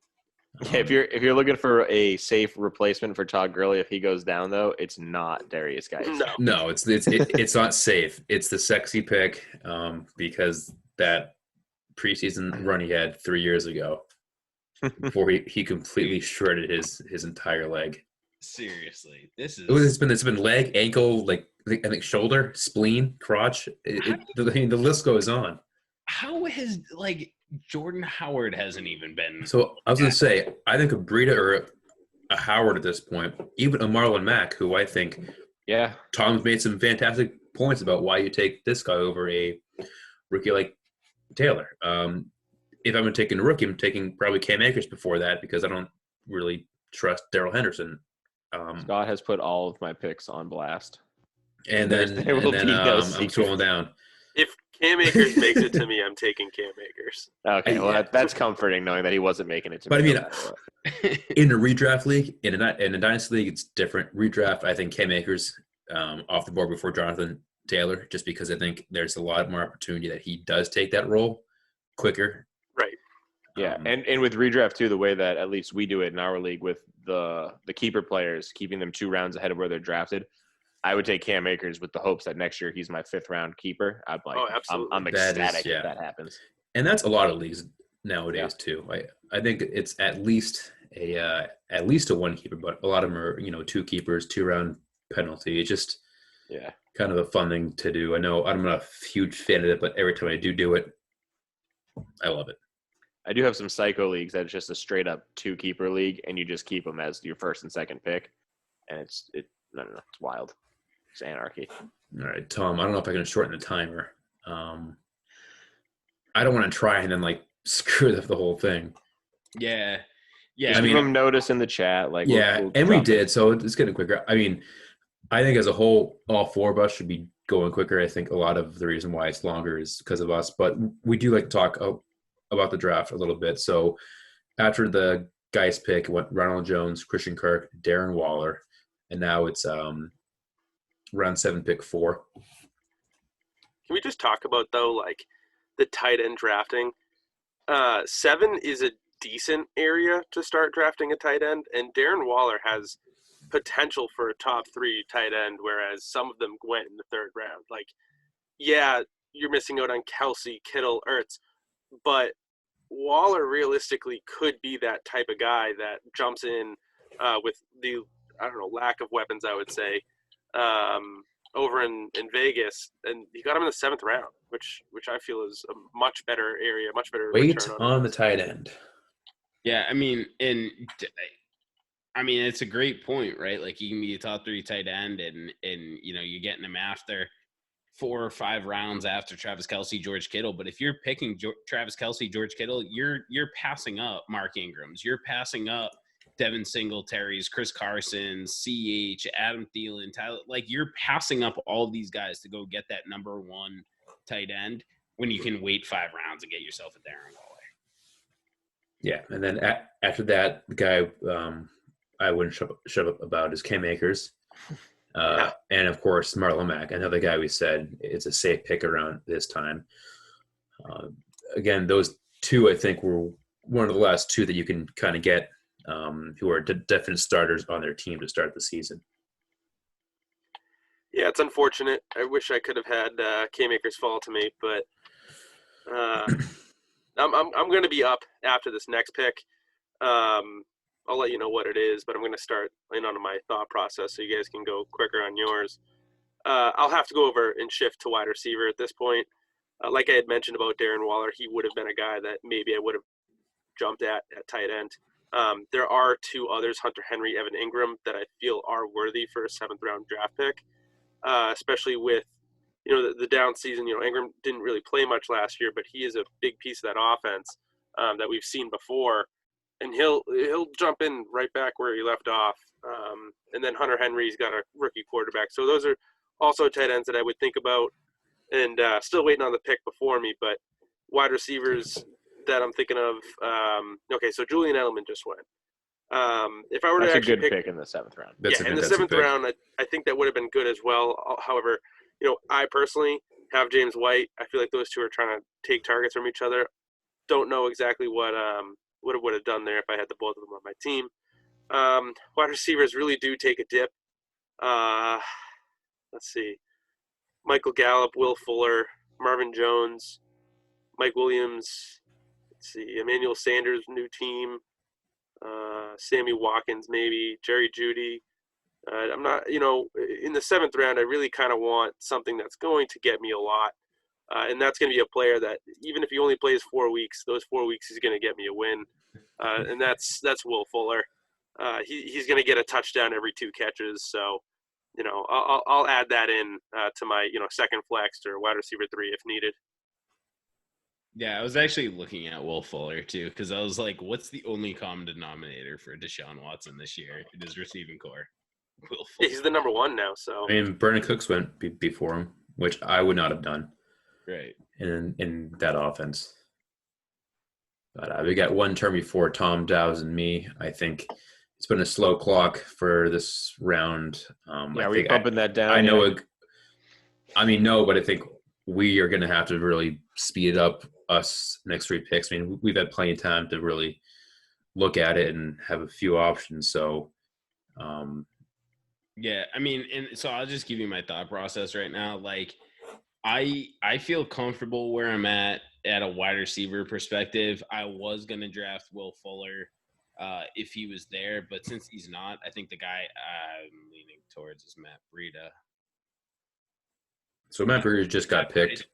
If you're looking for a safe replacement for Todd Gurley, if he goes down though, it's not Darius Geis. No, it's not safe. It's the sexy pick because that preseason run he had 3 years ago before he completely shredded his entire leg. Seriously, it's been leg, ankle, I think shoulder, spleen, crotch. The list goes on. How has Jordan Howard hasn't even been. So I was going to say, I think a Breida or a Howard at this point, even a Marlon Mack, who I think, Tom's made some fantastic points about why you take this guy over a rookie like Taylor. If I'm taking a rookie, I'm taking probably Cam Akers before that because I don't really trust Darrell Henderson. Scott has put all of my picks on blast. And then I'm scrolling down. If Cam Akers makes it to me, I'm taking Cam Akers. Okay, well that's comforting knowing that he wasn't making it to me. But in a redraft league, in a dynasty league, it's different. Redraft, I think Cam Akers off the board before Jonathan Taylor, just because I think there's a lot more opportunity that he does take that role quicker. Right. Yeah, and with redraft too, the way that at least we do it in our league with the keeper players, keeping them 2 rounds ahead of where they're drafted. I would take Cam Akers with the hopes that next year he's my 5th round keeper. I'm ecstatic if that happens. And that's a lot of leagues nowadays too. I think it's at least a 1 keeper, but a lot of them are 2 keepers, 2 round penalty. It's just kind of a fun thing to do. I know I'm not a huge fan of it, but every time I do it, I love it. I do have some psycho leagues that's just a straight up 2 keeper league, and you just keep them as your 1st and 2nd pick, and it's wild. It's anarchy. All right, Tom, I don't know if I can shorten the timer. I don't want to try and then like screw up the whole thing. Yeah. Just give them notice in the chat. Like, we'll and we did, so it's getting quicker. I mean, I think as a whole, all four of us should be going quicker. I think a lot of the reason why it's longer is because of us, but we do like to talk about the draft a little bit. So after the guys pick, it went Ronald Jones, Christian Kirk, Darren Waller, and now it's round 7, pick 4. Can we just talk about, though, like the tight end drafting? 7 is a decent area to start drafting a tight end, and Darren Waller has potential for a top 3 tight end, whereas some of them went in the 3rd round. Like, yeah, you're missing out on Kelsey, Kittle, Ertz, but Waller realistically could be that type of guy that jumps in with the, I don't know, lack of weapons, I would say, over in Vegas, and he got him in the 7th round, which I feel is a much better area, much better. Wait on the tight end. Yeah, I mean, it's a great point, right? Like, you can be a top 3 tight end, and you know, you're getting him after 4 or 5 rounds after Travis Kelce, George Kittle. But if you're picking Travis Kelce, George Kittle, you're passing up Mark Ingrams, you're passing up Devin Singletary's, Chris Carson's, CH, Adam Thielen, Tyler. Like, you're passing up all of these guys to go get that number 1 tight end when you can wait 5 rounds and get yourself a Darren Waller. Yeah, and then after that, the guy I wouldn't shut up about is Cam Akers. And, of course, Marlon Mack, another guy we said it's a safe pick around this time. Again, those 2, I think, were one of the last 2 that you can kind of get who are definite starters on their team to start the season. Yeah, it's unfortunate. I wish I could have had Cam Akers fall to me, but I'm going to be up after this next pick. I'll let you know what it is, but I'm going to start in on my thought process so you guys can go quicker on yours. I'll have to go over and shift to wide receiver at this point. Like I had mentioned about Darren Waller, he would have been a guy that maybe I would have jumped at tight end. There are 2 others, Hunter Henry, Evan Engram, that I feel are worthy for a 7th round draft pick, especially with, you know, the down season. You know, Engram didn't really play much last year, but he is a big piece of that offense that we've seen before. And he'll jump in right back where he left off. And then Hunter Henry's got a rookie quarterback. So those are also tight ends that I would think about. And still waiting on the pick before me. But wide receivers that I'm thinking of, okay, so Julian Edelman just went. If I were That's to actually a good pick in the 7th round. In the 7th round, I think that would have been good as well. However, you know, I personally have James White. I feel like those 2 are trying to take targets from each other. Don't know exactly what I would have done there if I had the both of them on my team. Wide receivers really do take a dip. Let's see. Michael Gallup, Will Fuller, Marvin Jones, Mike Williams. Let's see. Emanuel Sanders, new team. Sammy Watkins, maybe. Jerry Jeudy. I'm not, you know, in the 7th round, I really kind of want something that's going to get me a lot. And that's going to be a player that, even if he only plays 4 weeks, those 4 weeks he's going to get me a win. And that's Will Fuller. He's going to get a touchdown every 2 catches. So, you know, I'll add that in to my, you know, second flex or wide receiver 3 if needed. Yeah, I was actually looking at Will Fuller too, because I was like, what's the only common denominator for Deshaun Watson this year in his receiving core? Will Fuller. Yeah, he's the number 1 now. So I mean, Brandon Cooks went before him, which I would not have done. Right. In that offense. But we got one turn before Tom, Dow's, and me. I think it's been a slow clock for this round. We're bumping that down. I know. No, but I think we are going to have to really speed it up us next 3 picks. I mean, we've had plenty of time to really look at it and have a few options. So, yeah, I mean, and so I'll just give you my thought process right now. Like, I feel comfortable where I'm at a wide receiver perspective. I was going to draft Will Fuller if he was there, but since he's not, I think the guy I'm leaning towards is Matt Breida. So Matt Breida just got picked.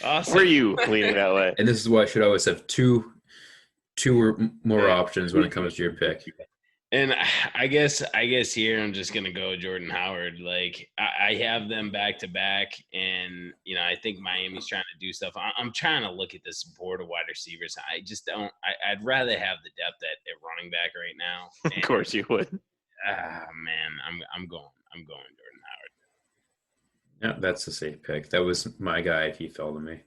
Awesome. Were you leaning that way? And this is why I should always have two or more options when it comes to your pick. And I guess here I'm just gonna go Jordan Howard. Like I have them back to back, and I think Miami's trying to do stuff. I'm trying to look at this board of wide receivers. I just don't. I'd rather have the depth at running back right now. Of course you would. Man, I'm going Jordan Howard. Yeah, that's a safe pick. That was my guy if he fell to me.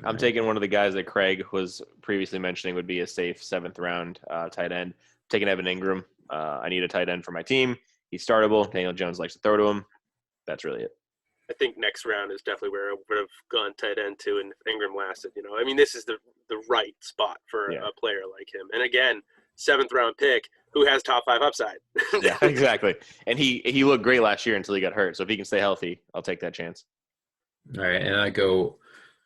I'm taking one of the guys that Craig was previously mentioning would be a safe 7th round tight end. Taking Evan Ingram. I need a tight end for my team. He's startable. Daniel Jones likes to throw to him. That's really it. I think next round is definitely where I would have gone tight end to, and if Ingram lasted. I mean, this is the right spot for a player like him. And again, 7th round pick who has top 5 upside. Yeah, exactly. And he looked great last year until he got hurt. So if he can stay healthy, I'll take that chance. All right, and I go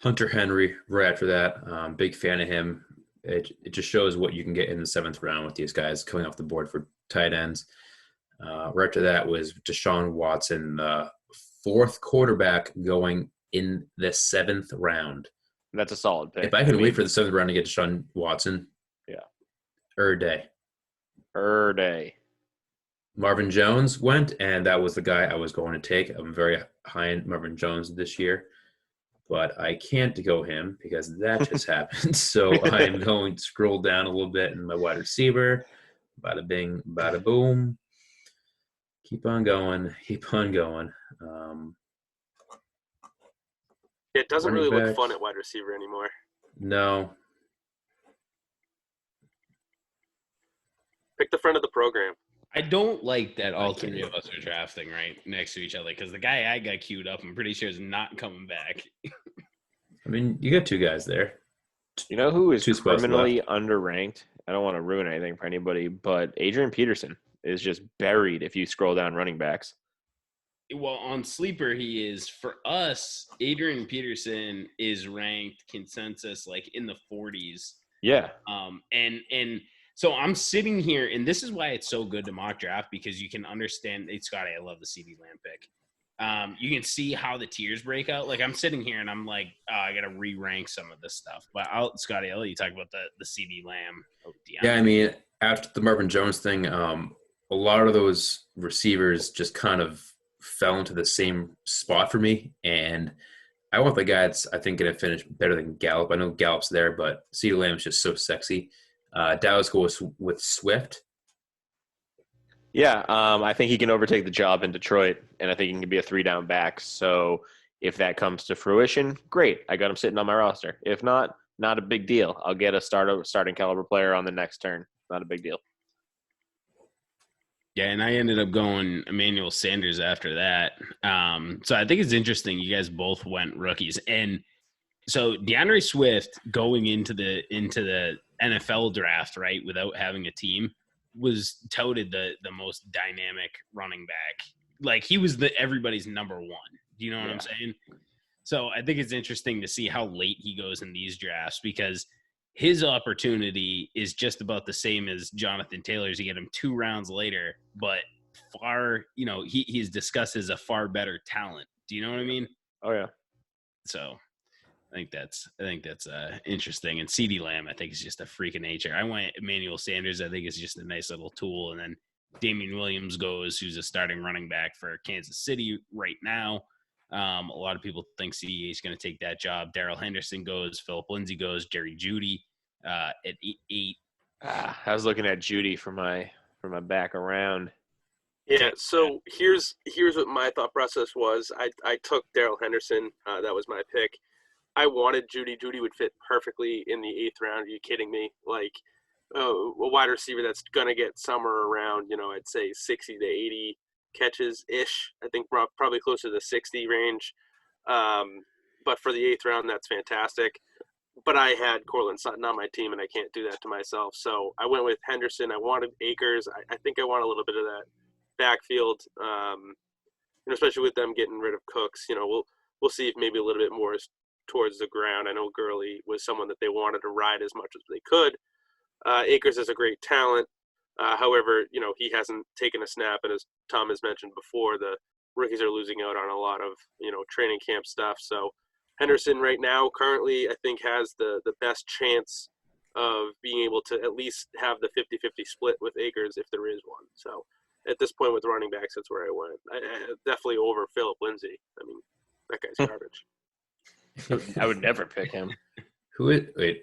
Hunter Henry right after that. Big fan of him. It just shows what you can get in the 7th round with these guys coming off the board for tight ends. Right after that was Deshaun Watson, 4th quarterback going in the 7th round. That's a solid pick. If I could wait for the 7th round to get Deshaun Watson, day. Marvin Jones went, and that was the guy I was going to take. I'm very high in Marvin Jones this year, but I can't go him because that just happened. So I am going to scroll down a little bit in my wide receiver. Bada bing, bada boom. Keep on going. It doesn't really Running look backs. fun at wide receiver anymore. No. Pick the front of the program. I don't like that all 3 of us are drafting right next to each other because the guy I got queued up, I'm pretty sure is not coming back. I mean, you got 2 guys there. You know who is 2 spots criminally underranked? I don't want to ruin anything for anybody, but Adrian Peterson is just buried if you scroll down running backs. Well, on Sleeper, he is. For us, Adrian Peterson is ranked consensus like in the 40s. Yeah. And so I'm sitting here, and this is why it's so good to mock draft because you can understand. Hey, Scotty, I love the CD Lamb pick. You can see how the tiers break out. Like I'm sitting here and I'm like, I got to re-rank some of this stuff. But Scotty, I'll let you talk about the CD Lamb. Yeah, I mean, after the Marvin Jones thing, a lot of those receivers just kind of fell into the same spot for me. And I want the guy that's, I think, going to finish better than Gallup. I know Gallup's there, but CD Lamb's just so sexy. Dallas goes with Swift. Yeah, I think he can overtake the job in Detroit, and I think he can be a 3-down back. So if that comes to fruition, great. I got him sitting on my roster. If not, not a big deal. I'll get a starting caliber player on the next turn. Not a big deal. Yeah, and I ended up going Emanuel Sanders after that. So I think it's interesting. You guys both went rookies, and so DeAndre Swift going into the NFL draft, right, without having a team, was touted the most dynamic running back. Like he was everybody's number 1. Do you know what I'm saying? So I think it's interesting to see how late he goes in these drafts because his opportunity is just about the same as Jonathan Taylor's. You get him 2 rounds later, but far, he's discussed as a far better talent. Do you know what I mean? Oh yeah. So I think that's interesting. And CeeDee Lamb, I think, is just a freak of nature. I went Emmanuel Sanders. I think is just a nice little tool. And then Damian Williams goes, who's a starting running back for Kansas City right now. A lot of people think CEH is going to take that job. Darrell Henderson goes. Philip Lindsay goes. Jerry Jeudy at 8. I was looking at Jeudy for my back around. Yeah, so here's what my thought process was. I took Darrell Henderson. That was my pick. I wanted Jeudy. Jeudy would fit perfectly in the 8th round. Are you kidding me? Like a wide receiver that's going to get somewhere around, I'd say 60 to 80 catches-ish. I think probably closer to the 60 range. But for the 8th round, that's fantastic. But I had Courtland Sutton on my team, and I can't do that to myself. So I went with Henderson. I wanted Akers. I think I want a little bit of that backfield, especially with them getting rid of Cooks. We'll see if maybe a little bit more is towards the ground. I know Gurley was someone that they wanted to ride as much as they could. Akers is a great talent. However, he hasn't taken a snap, and as Tom has mentioned before, the rookies are losing out on a lot of, training camp stuff. So Henderson right now currently I think has the best chance of being able to at least have the 50-50 split with Akers if there is one. So at this point with running backs, that's where I went. I definitely over Philip Lindsay. I mean, that guy's garbage. I would never pick him. Wait,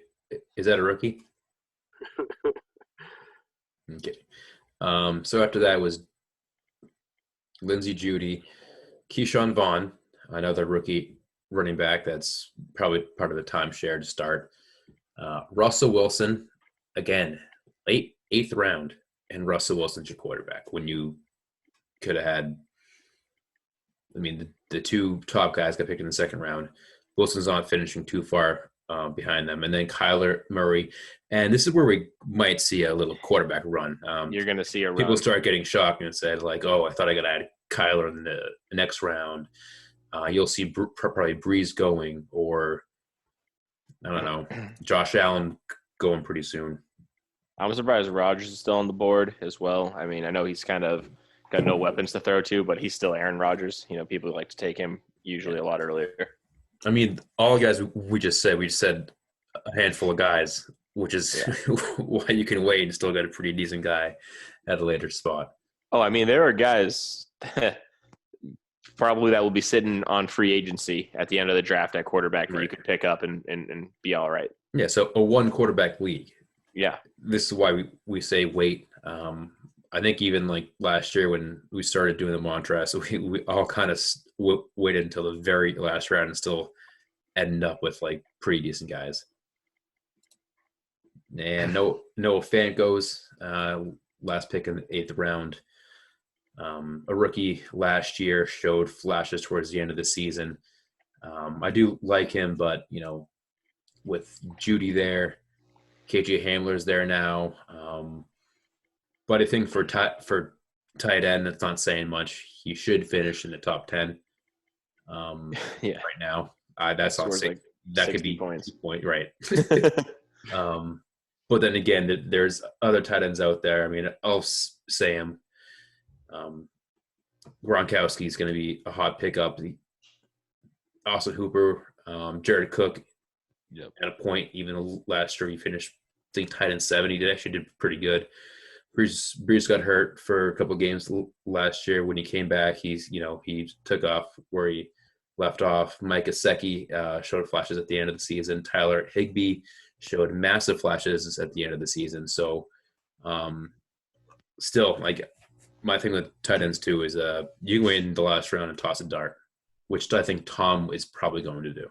is that a rookie? Okay. So after that was Lindsey Judy, Keyshawn Vaughn, another rookie running back that's probably part of the timeshare to start. Russell Wilson, again, late 8th round, and Russell Wilson's your quarterback when you could have had, I mean, the two top guys got picked in the 2nd round. Wilson's not finishing too far behind them. And then Kyler Murray. And this is where we might see a little quarterback run. You're going to see a run. People start getting shocked and said, like, oh, I thought I got to add Kyler in the next round. You'll see probably Brees going, or I don't know, Josh Allen going pretty soon. I'm surprised Rodgers is still on the board as well. I mean, I know he's kind of got no weapons to throw to, but he's still Aaron Rodgers. You know, people like to take him usually a lot earlier. I mean, all the guys we just said a handful of guys, which is why you can wait and still get a pretty decent guy at a later spot. Oh, I mean, there are guys probably that will be sitting on free agency at the end of the draft at quarterback that you could pick up and be all right. Yeah, so a 1-quarterback league. Yeah. This is why we say wait. I think even like last year when we started doing the mock draft, so we all kind of waited until the very last round and still ended up with like pretty decent guys. And Noah Fant goes last pick in the 8th round. A rookie last year, showed flashes towards the end of the season. I do like him, but you know, with Judy there, KJ Hamler's there now. But I think for tight end, that's not saying much. He should finish in the top 10. Right now, that's not saying that could be points. Point right. But then again, there's other tight ends out there. I mean, I'll say him. Gronkowski is going to be a hot pickup. Austin Hooper, Jared Cook. At a point, even last year, he finished, I think, tight end 7. He actually did pretty good. Brees got hurt for a couple of games last year. When he came back, he took off where he left off. Mike Gesicki showed flashes at the end of the season. Tyler Higbee showed massive flashes at the end of the season. So, still, like, my thing with tight ends too is you can wait in the last round and toss a dart, which I think Tom is probably going to do.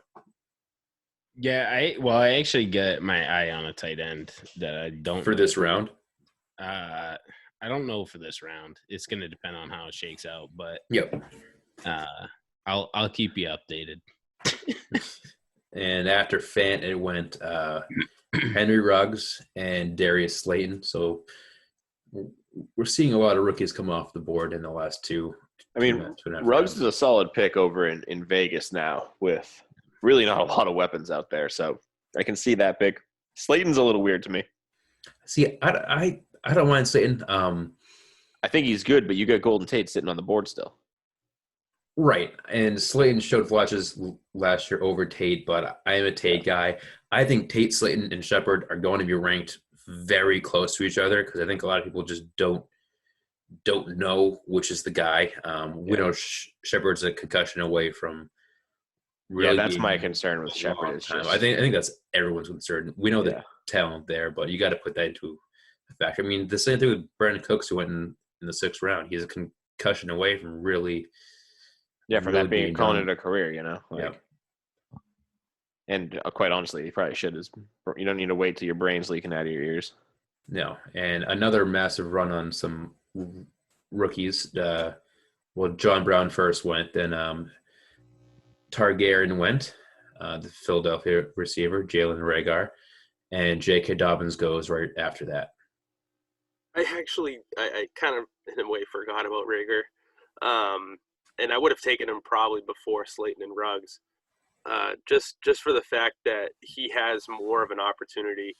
Yeah, I actually get my eye on a tight end that I don't for this round. I don't know for this round. It's going to depend on how it shakes out, but yep. I'll keep you updated. And after Fant, it went Henry Ruggs and Darius Slayton. So we're seeing a lot of rookies come off the board in the last two. I mean, Ruggs is a solid pick over in Vegas now with really not a lot of weapons out there. So I can see that pick. Slayton's a little weird to me. See, I don't mind Slayton. I think he's good, but you got Golden Tate sitting on the board still. Right. And Slayton showed flashes last year over Tate, but I am a Tate guy. I think Tate, Slayton, and Shepard are going to be ranked very close to each other because I think a lot of people just don't know which is the guy. We know Shepard's a concussion away from really that's my concern with Shepard. I think that's everyone's concern. We know the talent there, but you got to put that into effect. I mean, the same thing with Brandon Cooks, who went in the 6th round. He's a concussion away from really – from that being calling it a career, you know? And quite honestly, you probably should. You don't need to wait till your brain's leaking out of your ears. No. And another massive run on some rookies. John Brown first went, then Targaryen went, the Philadelphia receiver, Jalen Reagor, and J.K. Dobbins goes right after that. I kind of, in a way, forgot about Reagor. And I would have taken him probably before Slayton and Ruggs, just for the fact that he has more of an opportunity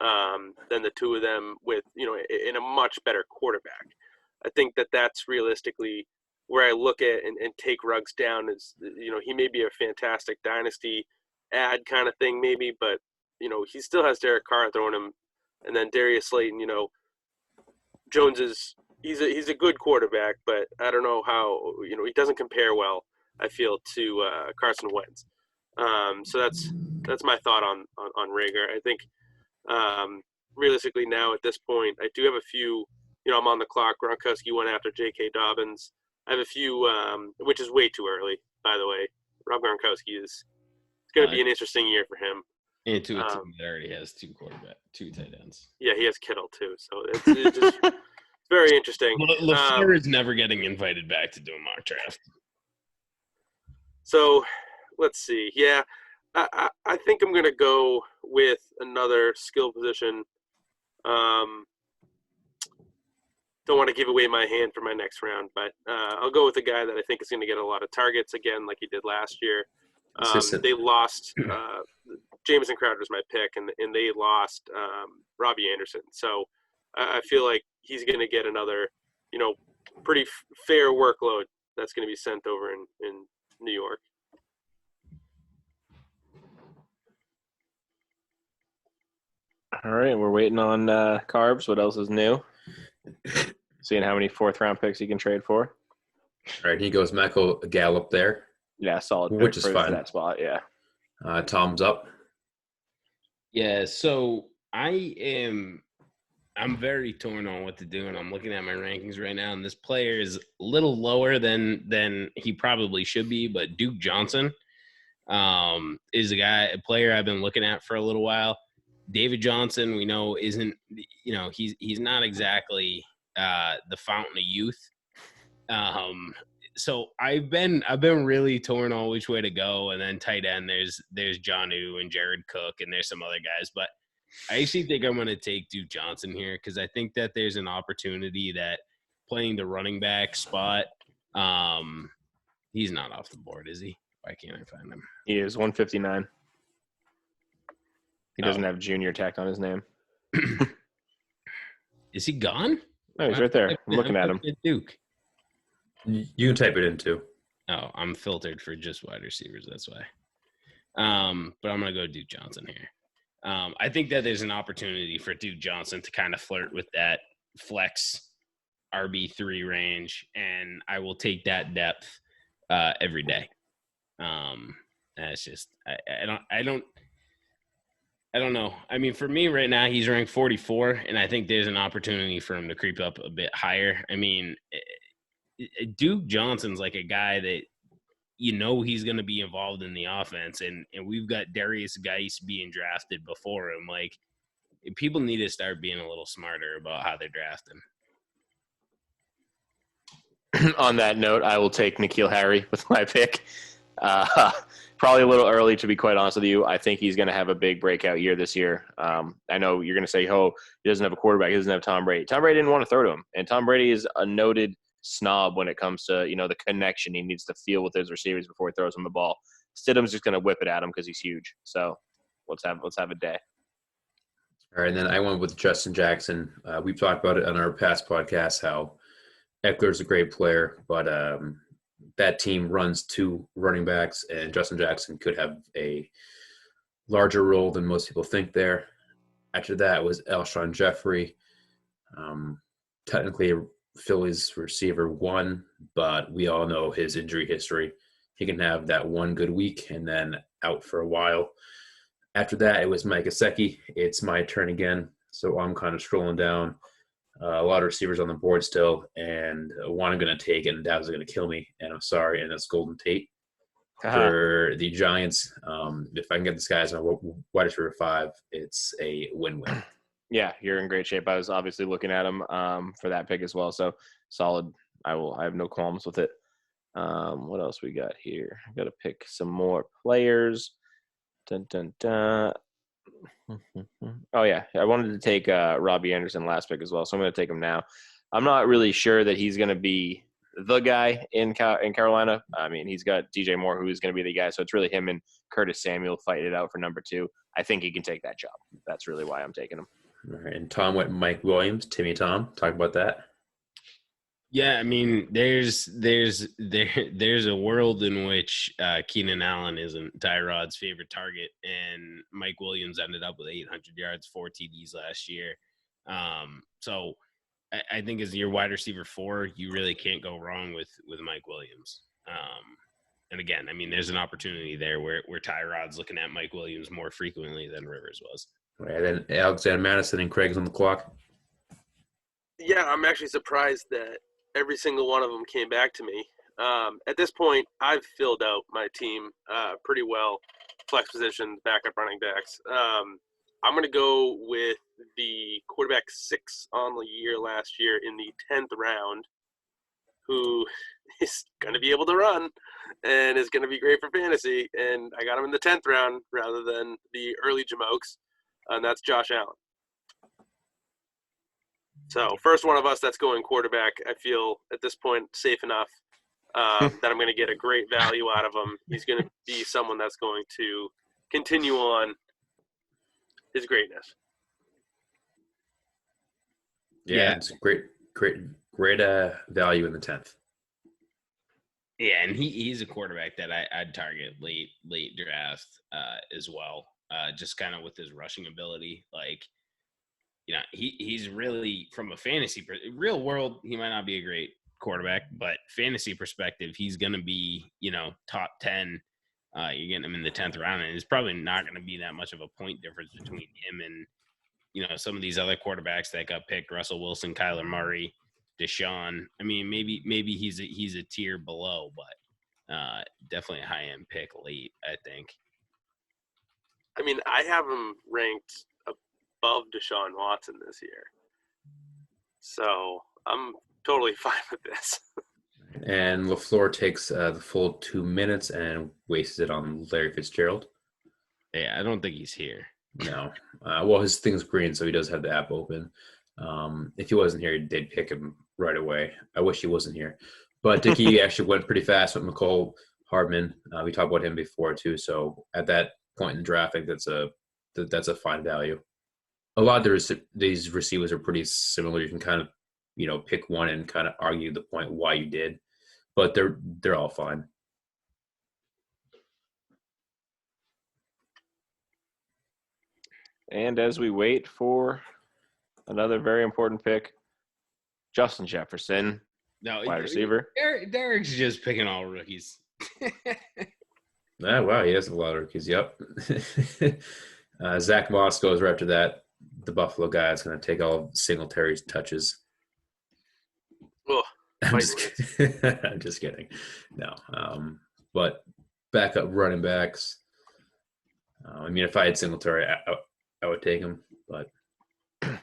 than the two of them with, in a much better quarterback. I think that's realistically where I look at and take Ruggs down is, he may be a fantastic dynasty ad kind of thing maybe, but he still has Derek Carr throwing him, and then Darius Slade. Jones he's a good quarterback, but I don't know how he doesn't compare well, I feel, to Carson Wentz. So that's my thought on Rager. I think realistically now at this point, I do have a few. I'm on the clock. Gronkowski went after J.K. Dobbins. I have a few, which is way too early, by the way. Rob Gronkowski it's going to be an interesting year for him. Into a team that already has two tight ends. Yeah, he has Kittle too, so it's just very interesting. LaFleur is never getting invited back to do a mock draft. So let's see. Yeah, I think I'm going to go with another skill position. Don't want to give away my hand for my next round, but I'll go with a guy that I think is going to get a lot of targets again, like he did last year. They lost Jamison Crowder's my pick, and they lost Robbie Anderson. So I feel like he's going to get another, pretty fair workload that's going to be sent over in New York. All right, we're waiting on Carbs. What else is new? Seeing how many fourth-round picks he can trade for. All right, he goes Michael Gallup there. Yeah, solid pick which is for fine. That spot, yeah. Tom's up. Yeah, so I'm very torn on what to do, and I'm looking at my rankings right now, and this player is a little lower than he probably should be, but Duke Johnson is a player I've been looking at for a little while. David Johnson, we know, isn't, he's not exactly the fountain of youth. So I've been really torn on which way to go. And then tight end, there's Jonnu and Jared Cook, and there's some other guys. But I actually think I'm going to take Duke Johnson here because I think that there's an opportunity that playing the running back spot, he's not off the board, is he? Why can't I find him? He is 159. He doesn't have junior tacked on his name. Is he gone? No, he's right there. I'm looking at him. Duke. You can type it in too. Oh, I'm filtered for just wide receivers. That's why. But I'm going to go Duke Johnson here. I think that there's an opportunity for Duke Johnson to kind of flirt with that flex RB3 range, and I will take that depth every day. That's just I don't know. I mean, for me right now, he's ranked 44, and I think there's an opportunity for him to creep up a bit higher. I mean, Duke Johnson's like a guy that he's going to be involved in the offense, and we've got Darius Geis being drafted before him. Like, people need to start being a little smarter about how they're drafting. On that note, I will take N'Keal Harry with my pick. Probably a little early, to be quite honest with you. I think he's going to have a big breakout year this year. I know you're going to say, he doesn't have a quarterback. He doesn't have Tom Brady. Tom Brady didn't want to throw to him. And Tom Brady is a noted snob when it comes to, the connection he needs to feel with his receivers before he throws them the ball. Stidham's just going to whip it at him because he's huge. So let's have a day. All right, and then I went with Justin Jackson. We've talked about it on our past podcasts, how Eckler's a great player, but that team runs two running backs, and Justin Jackson could have a larger role than most people think there. After that was Alshon Jeffrey. Technically, Philly's receiver 1, but we all know his injury history. He can have that one good week and then out for a while. After that, it was Mike Gesicki. It's my turn again, so I'm kind of scrolling down. A lot of receivers on the board still, and one I'm going to take, and that was going to kill me, and I'm sorry, and that's Golden Tate for the Giants. If I can get this guy as my wide receiver 5, it's a win-win. Yeah, you're in great shape. I was obviously looking at him for that pick as well, so solid. I have no qualms with it. What else we got here? I got to pick some more players. Dun, dun, dun. Oh, yeah. I wanted to take Robbie Anderson last pick as well, so I'm going to take him now. I'm not really sure that he's going to be the guy in Carolina. I mean, he's got DJ Moore, who is going to be the guy, so it's really him and Curtis Samuel fighting it out for number 2. I think he can take that job. That's really why I'm taking him. All right, and Tom went Mike Williams. Timmy Tom, talk about that. Yeah, I mean, there's a world in which Keenan Allen isn't Tyrod's favorite target, and Mike Williams ended up with 800 yards, 4 TDs last year. So I think as your wide receiver 4, you really can't go wrong with Mike Williams. And again, I mean, there's an opportunity there where Tyrod's looking at Mike Williams more frequently than Rivers was. Right, and then Alexander Madison and Craig's on the clock. Yeah, I'm actually surprised that every single one of them came back to me. At this point, I've filled out my team pretty well. Flex positions, backup running backs. I'm going to go with the quarterback 6 on the year last year in the 10th round, who is going to be able to run and is going to be great for fantasy. And I got him in the 10th round rather than the early Jamokes, and that's Josh Allen. So first one of us that's going quarterback, I feel at this point safe enough that I'm going to get a great value out of him. He's going to be someone that's going to continue on his greatness. Yeah, it's a great value in the 10th. Yeah, and he's a quarterback that I'd target late draft as well, just kind of with his rushing ability. Like, you know, he's really, from a fantasy real world, he might not be a great quarterback, but fantasy perspective, he's going to be, you know, top 10. You're getting him in the 10th round, and it's probably not going to be that much of a point difference between him and, you know, some of these other quarterbacks that got picked, Russell Wilson, Kyler Murray, Deshaun. I mean, maybe he's a tier below, but definitely a high-end pick late, I think. I mean, I have him ranked above Deshaun Watson this year. So I'm totally fine with this. And LaFleur takes the full 2 minutes and wastes it on Larry Fitzgerald. Yeah, I don't think he's here. No. Well, his thing's green, so he does have the app open. If he wasn't here, they'd pick him right away. I wish he wasn't here. But Dickey actually went pretty fast with McCole Hardman. We talked about him before, too. So at that point in the draft, I think that's a fine value. A lot of these receivers are pretty similar. You can kind of, you know, pick one and kind of argue the point why you did. But they're all fine. And as we wait for another very important pick, Justin Jefferson, wide receiver. Derrick's just picking all rookies. Wow, he has a lot of rookies. Yep. Zach Moss goes right after that. The Buffalo guy is going to take all of Singletary's touches. Oh, I'm just kidding. No. But backup running backs. I mean, if I had Singletary, I would take him. But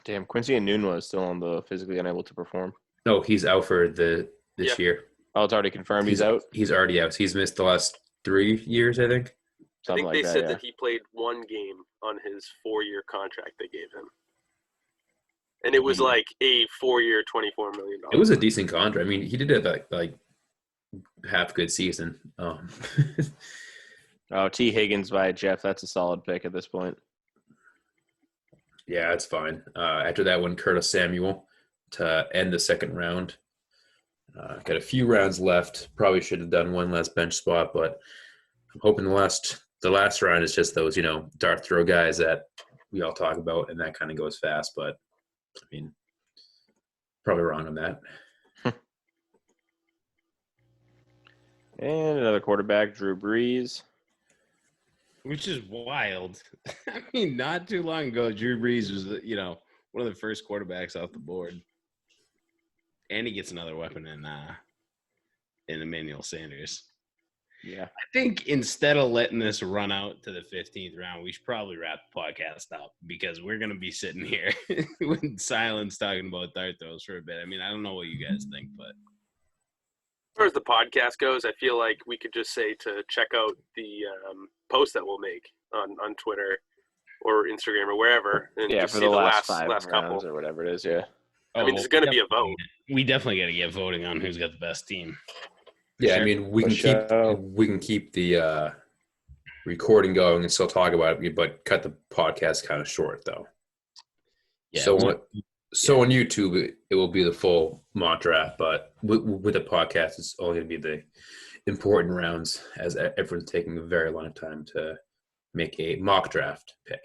damn, Quincy Enunwa is still on the physically unable to perform. No, he's out for this year. Oh, it's already confirmed he's out? He's already out. He's missed the last 3 years, I think. I think they said that he played one game on his 4-year contract they gave him. And it was like a 4-year, $24 million. It was a decent contract. I mean, he did have like half good season. T. Higgins by Jeff. That's a solid pick at this point. Yeah, it's fine. After that one, Curtis Samuel to end the second round. Got a few rounds left. Probably should have done one last bench spot, but I'm hoping the last round is just those, you know, dart throw guys that we all talk about, and that kind of goes fast. But I mean, probably wrong on that. And another quarterback, Drew Brees. Which is wild. I mean, not too long ago, Drew Brees was, you know, one of the first quarterbacks off the board. And he gets another weapon in Emanuel Sanders. Yeah. I think instead of letting this run out to the 15th round, we should probably wrap the podcast up because we're going to be sitting here with silence talking about dart throws for a bit. I mean, I don't know what you guys think, but. As far as the podcast goes, I feel like we could just say to check out the post that we'll make on Twitter or Instagram or wherever. And yeah, just for see the last couple or whatever it is, yeah. I mean, there's going to be a vote. We definitely got to get voting on who's got the best team. Yeah, sure. I mean, we can keep the recording going and still talk about it, but cut the podcast kind of short, though. Yeah, so So on YouTube, it will be the full mock draft, but with the podcast, it's only going to be the important rounds, as everyone's taking a very long time to make a mock draft pick.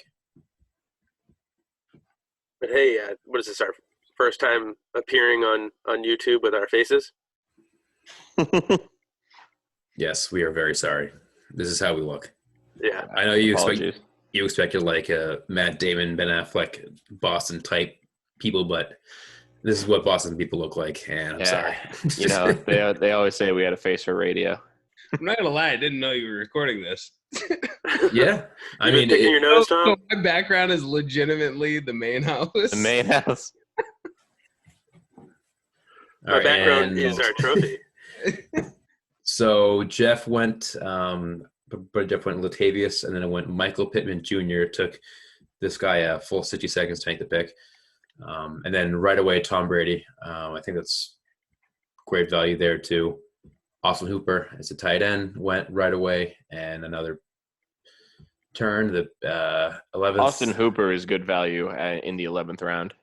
But hey, what is this, our first time appearing on YouTube with our faces? Yes, we are very sorry. This is how we look. Yeah. I know you Apologies. expected like a Matt Damon, Ben Affleck, Boston type people, but this is what Boston people look like, and I'm sorry. You know, they always say we had a face for radio. I'm not gonna lie, I didn't know you were recording this. Yeah, I You mean, picking your nose, Tom? My background is legitimately the main house. The main house. My background is our trophy. So Jeff went, but Jeff went Latavius, and then it went Michael Pittman Jr. Took this guy a full 60 seconds to make the pick. And then right away, Tom Brady. I think that's great value there too. Austin Hooper as a tight end went right away, and another turn. The 11th. Austin Hooper is good value in the 11th round.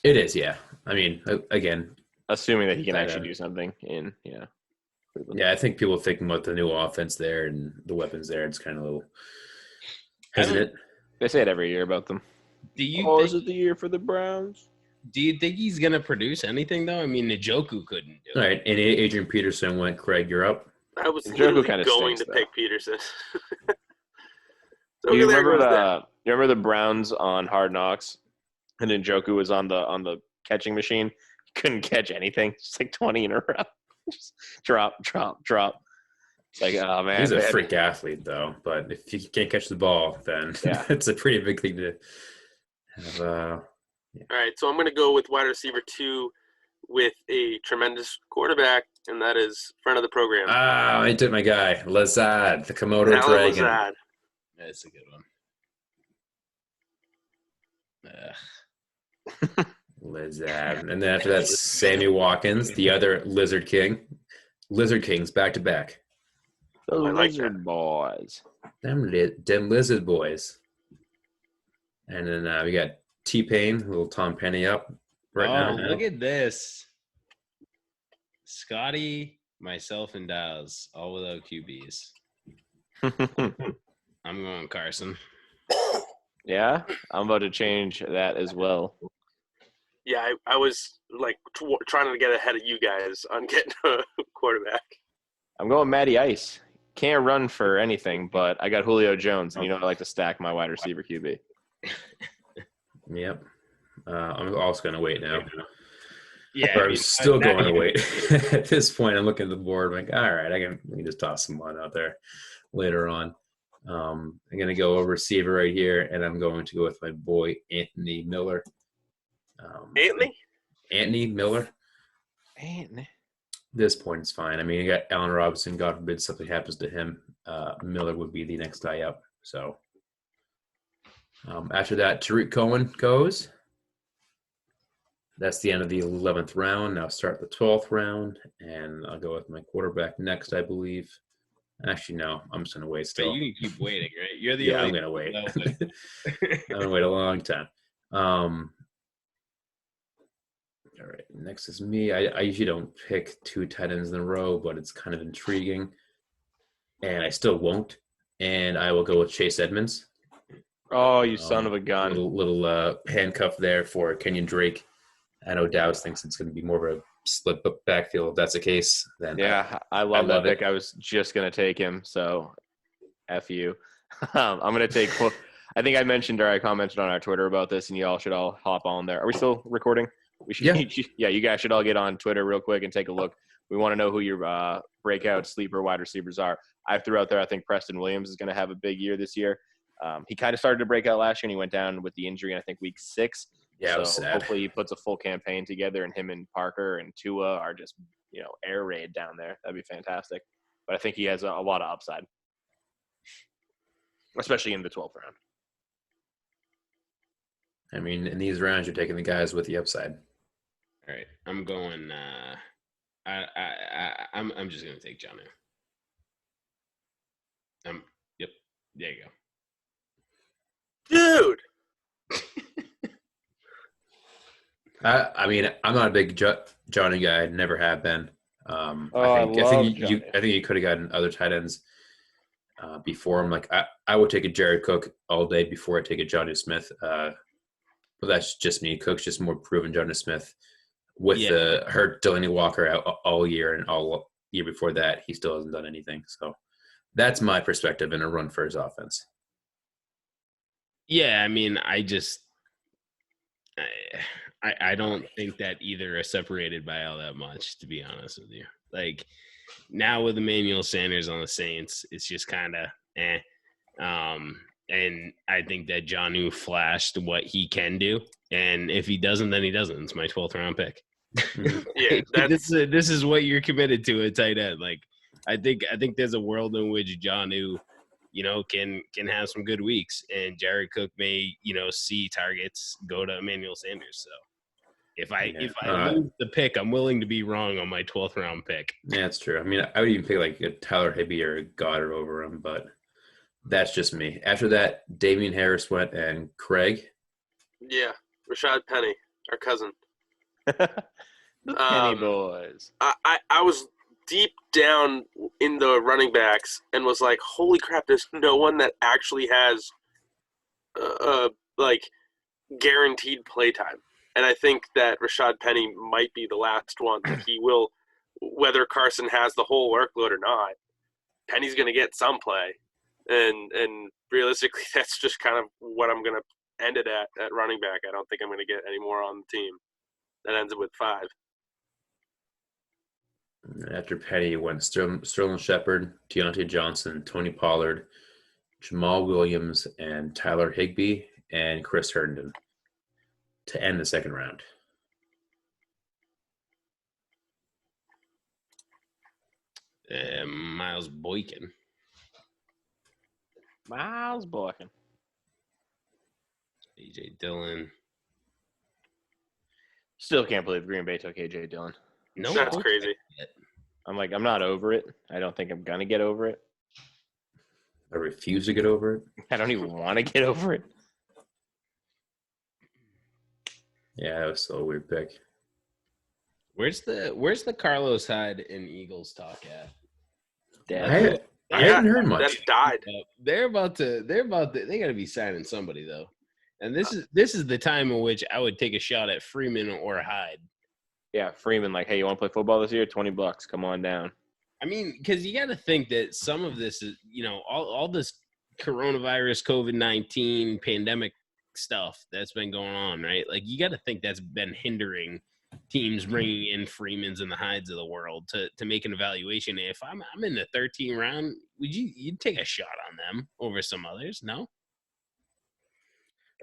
It is, yeah. I mean, again, assuming that he can actually do something in, Yeah, I think people thinking about the new offense there and the weapons there. It's kind of a little hesitant. They say it every year about them. Do you Is it the year for the Browns? Do you think he's gonna produce anything though? I mean, Njoku couldn't do All it. right, and Adrian Peterson went. Craig, you're up. I was Njoku literally kinda going stinks, to though. pick Peterson. So You there remember goes that. you remember the Browns on Hard Knocks, and Njoku was on the catching machine. He couldn't catch anything. Just like 20 in a row. Just drop. It's like, oh man, He's a freak athlete, though. But if you can't catch the ball, then Yeah. it's a pretty big thing to have. All right, so I'm going to go with wide receiver 2 with a tremendous quarterback, and that is friend of the program. I took my guy, Lazard, the Komodo Alan Dragon. Lazard. That's a good one. Lazard. And then after that, Sammy Watkins, the other Lizard King. Lizard Kings back to back. Those I like Lizard boys. Them Lizard boys. And then we got T-Pain, little Tom Penny up right now. Look at this. Scotty, myself, and Dow's, all without QBs. I'm going Carson. Yeah, I'm about to change that as well. Yeah, I was like trying to get ahead of you guys on getting a quarterback. I'm going Matty Ice. Can't run for anything, but I got Julio Jones, and I like to stack my wide receiver QB. Yep. I'm also going to wait now. Yeah, I'm still going to wait. At this point, I'm looking at the board. I'm like, all right, we can just toss some one out there later on. I'm going to go over receiver right here, and I'm going to go with my boy Anthony Miller. Anthony Miller. This point is fine. I mean, you got Allen Robinson. God forbid something happens to him. Miller would be the next guy up. So after that, Tariq Cohen goes. That's the end of the 11th round. Now start the 12th round, and I'll go with my quarterback next, I believe. Actually, no, I'm just going to wait still. But you can keep waiting, right? You're the I'm only going to wait. one I'm going to wait a long time. All right, next is me. I usually don't pick 2 tight ends in a row, but it's kind of intriguing, and I still won't. And I will go with Chase Edmunds. Oh, you son of a gun. Little handcuff there for Kenyan Drake. I know Dowds thinks it's going to be more of a split backfield. If that's the case, then Yeah, I love that love it. pick. I was just going to take him, so F you. I'm going to take – I think I mentioned or I commented on our Twitter about this, and you all should all hop on there. Are we still recording? We should. Yeah, you guys should all get on Twitter real quick and take a look. We want to know who your breakout sleeper wide receivers are. I threw out there, I think Preston Williams is going to have a big year this year. He kind of started to break out last year, and he went down with the injury in, I think, week 6. Yeah, it was so sad. hopefully he puts a full campaign together, and him and Parker and Tua are just, air raid down there. That'd be fantastic. But I think he has a lot of upside, especially in the 12th round. I mean, in these rounds, you're taking the guys with the upside. All right, I'm going. I'm just gonna take John. Yep. There you go. Dude. I mean, I'm not a big Johnny guy. Never have been. I love Johnny. I think you could have gotten other tight ends before him. Like I would take a Jared Cook all day before I take a Johnny Smith. But that's just me. Cook's just more proven Johnny Smith. With the hurt Delaney Walker out all year and all year before that, he still hasn't done anything. So that's my perspective in a run for his offense. Yeah, I mean, I don't think that either are separated by all that much, to be honest with you. Like now with Emmanuel Sanders on the Saints, it's just kind of and I think that Jonnu flashed what he can do, and if he doesn't, then he doesn't. It's my 12th round pick. Yeah, this is what you're committed to at tight end. Like I think there's a world in which Jonnu, can have some good weeks, and Jared Cook may, see targets go to Emmanuel Sanders. So if I lose the pick, I'm willing to be wrong on my 12th round pick. Yeah, that's true. I mean, I would even pick like a Tyler Higbee or a Goddard over him, but that's just me. After that, Damian Harris went and Craig. Yeah, Rashad Penny, our cousin. The Penny boys. I was deep down in the running backs and was like, holy crap, there's no one that actually has like guaranteed playtime. And I think that Rashad Penny might be the last one. He will, whether Carson has the whole workload or not, Penny's going to get some play. And realistically, that's just kind of what I'm going to end it at running back. I don't think I'm going to get any more on the team. That ends it with 5. After Penny went Sterling Shepard, Deontay Johnson, Tony Pollard, Jamal Williams, and Tyler Higbee, and Chris Herndon to end the second round. Miles Boykin. A.J. Dillon. Still can't believe Green Bay took A.J. Dillon. No, That's crazy. I'm not over it. I don't think I'm going to get over it. I refuse to get over it. I don't even want to get over it. Yeah, that was still a weird pick. Where's the Carlos Hyde and Eagles talk at? I hadn't heard much. That died. They got to be signing somebody though. And this is the time in which I would take a shot at Freeman or Hyde. Yeah, Freeman, like, hey, you want to play football this year? $20, come on down. I mean, because you got to think that some of this is, all this coronavirus, COVID-19 pandemic stuff that's been going on, right? Like, you got to think that's been hindering teams bringing in Freemans and the Hydes of the world to make an evaluation. If I'm in the 13th round, you'd take a shot on them over some others? No.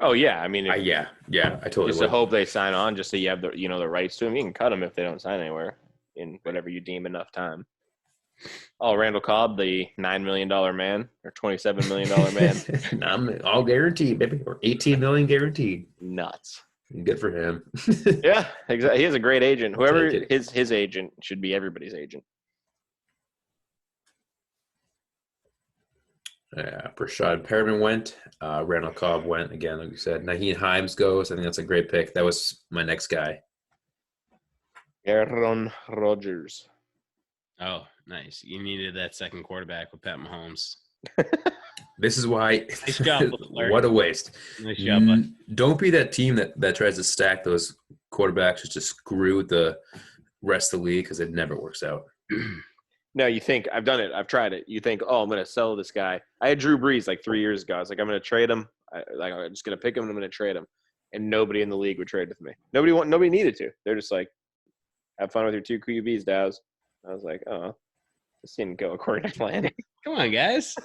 Oh yeah, I mean, yeah, I totally just would. to hope they sign on, just so you have the the rights to them. You can cut them if they don't sign anywhere in whatever you deem enough time. Oh, Randall Cobb, the $9 million man or $27 million man. I'm all guaranteed, baby, or $18 million guaranteed. Nuts. Good for him. Yeah, exactly. He has a great agent. Whoever his agent should be everybody's agent. Yeah, Rashad Perriman went. Randall Cobb went again, like you said. Naheem Hines goes. I think that's a great pick. That was my next guy. Aaron Rodgers. Oh, nice. You needed that second quarterback with Pat Mahomes. This is why. Nice job, what a waste. Nice job, bud. Don't be that team that tries to stack those quarterbacks just to screw the rest of the league because it never works out. No, you think I've done it. I've tried it. You think, oh, I'm going to sell this guy. I had Drew Brees like 3 years ago. I was like, I'm going to trade him. I'm just going to pick him and I'm going to trade him. And nobody in the league would trade with me. Nobody needed to. They're just like, have fun with your 2 QBs, Dow's. I was like, oh, this didn't go according to plan. Come on, guys.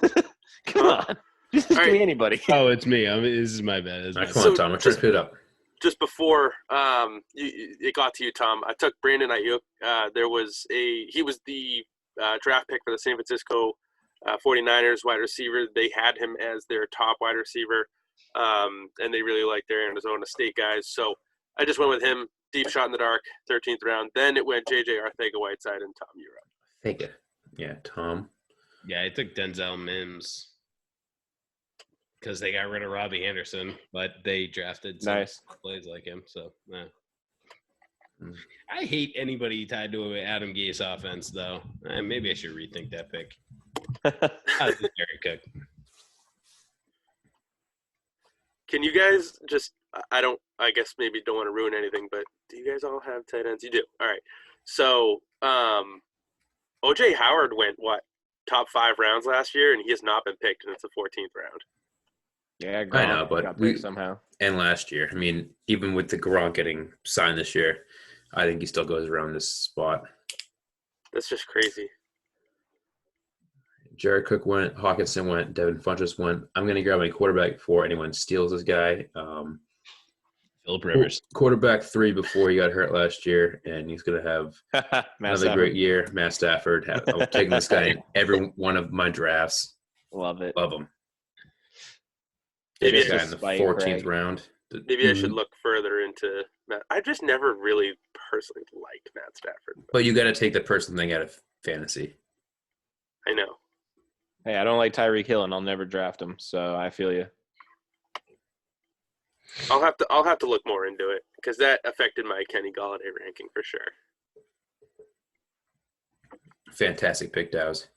Come on. Just give me anybody. Oh, it's me. This is my bad. Come on, Tom. I'm trying to pick it up. Just before it got to you, Tom, I took Brandon Ayuk. He was the draft pick for the San Francisco 49ers wide receiver. They had him as their top wide receiver, and they really liked their Arizona State guys. So I just went with him, deep shot in the dark, 13th round. Then it went J.J. Arcega-Whiteside and Tom Europe. Thank you. Yeah, Tom. Yeah, I took Denzel Mims because they got rid of Robbie Anderson, but they drafted some plays like him. So, yeah. I hate anybody tied to an Adam Gase offense, though. Maybe I should rethink that pick. Derrick Cook. Can you guys just – I guess maybe don't want to ruin anything, but do you guys all have tight ends? You do. All right. So O.J. Howard went, top 5 rounds last year, and he has not been picked, and it's the 14th round. Yeah, I know, but got picked somehow. And last year, I mean, even with the Gronk getting signed this year, I think he still goes around this spot. That's just crazy. Jared Cook went, Hawkinson went, Devin Funchess went. I'm going to grab my quarterback before anyone steals this guy. Phillip Rivers. Quarterback 3 before he got hurt last year, and he's going to have another great year. Matt Stafford. I'm taking this guy in every one of my drafts. Love it. Love him. Maybe This guy in the 14th round. Maybe I should look further into Matt. I just never really personally liked Matt Stafford. But you got to take the personal thing out of fantasy. I know. Hey, I don't like Tyreek Hill, and I'll never draft him, so I feel you. I'll have to look more into it because that affected my Kenny Golladay ranking for sure. Fantastic pick, Dows.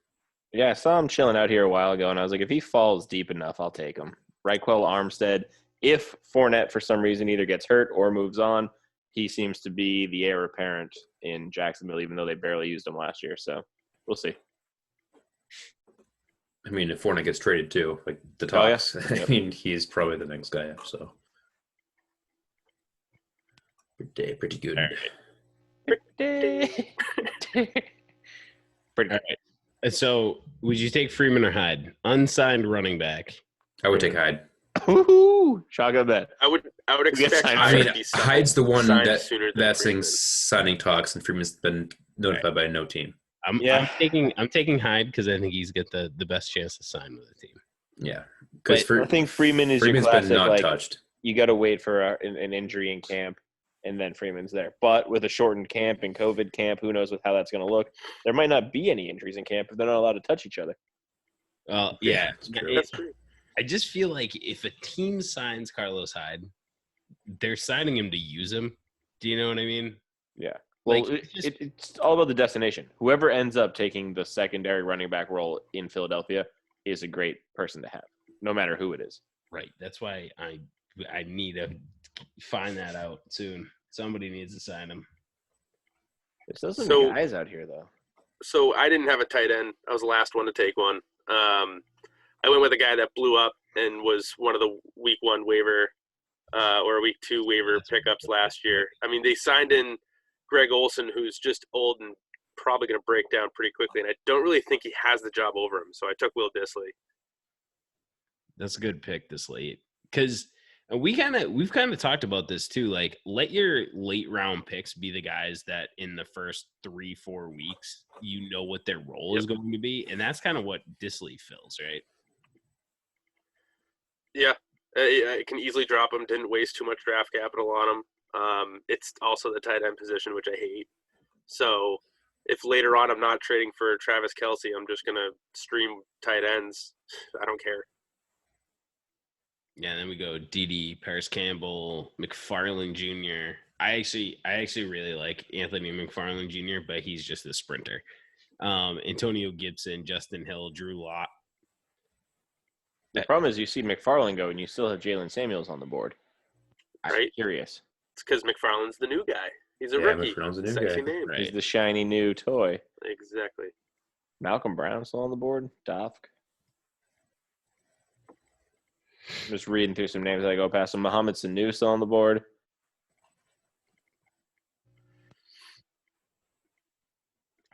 Yeah, I saw him chilling out here a while ago, and I was like, if he falls deep enough, I'll take him. Raquel Armstead. If Fournette, for some reason, either gets hurt or moves on, he seems to be the heir apparent in Jacksonville, even though they barely used him last year. So we'll see. I mean, if Fournette gets traded too, like the Oh, yeah. talks, I mean, he's probably the next guy up. So pretty good. All right. Pretty All right. So, would you take Freeman or Hyde? Unsigned running back. I would take Hyde. Woohoo! Shotgun bet. I would expect signed. Hyde I mean, to be signed Hyde's the one sooner than that's Freeman. in signing talks, and Freeman's been notified by no team. I'm taking Hyde because I think he's got the best chance to sign with the team. Yeah, because I think Freeman is Freeman's your classic, been not like, touched. you got to wait for an injury in camp, and then Freeman's there. But with a shortened camp and COVID camp, who knows how that's going to look. There might not be any injuries in camp if they're not allowed to touch each other. Well, Yeah, yeah. it's true. That's true. I just feel like if a team signs Carlos Hyde, they're signing him to use him. Do you know what I mean? Yeah. Well, Like, it's all about the destination. Whoever ends up taking the secondary running back role in Philadelphia is a great person to have, no matter who it is. Right. That's why I need to find that out soon. Somebody needs to sign him. There's still some So- guys out here, though. So I didn't have a tight end. I was the last one to take one. I went with a guy that blew up and was one of the week 1 waiver or week 2 waiver pickups last year. I mean, they signed in Greg Olsen, who's just old and probably going to break down pretty quickly, and I don't really think he has the job over him. So I took Will Dissly. That's a good pick this late because we've kind of talked about this too. Like, let your late round picks be the guys that in the first 3-4 weeks you know what their role is going to be, and that's kind of what Dissly fills, right? Yeah, I can easily drop him. Didn't waste too much draft capital on him. It's also the tight end position, which I hate. So if later on I'm not trading for Travis Kelce, I'm just going to stream tight ends. I don't care. Yeah, and then we go DD, Paris Campbell, McFarland Jr. I actually really like Anthony McFarland Jr., but he's just a sprinter. Antonio Gibson, Justin Hill, Drew Lock. The problem is you see McFarland go, and you still have Jalen Samuels on the board. I'm Right. curious. It's because McFarland's the new guy. He's a Yeah, rookie. McFarland's the new Sexy guy. name. Right. He's the shiny new toy. Exactly. Malcolm Brown still on the board. Dafk. Just reading through some names as I go past them. Mohamed Sanu still on the board.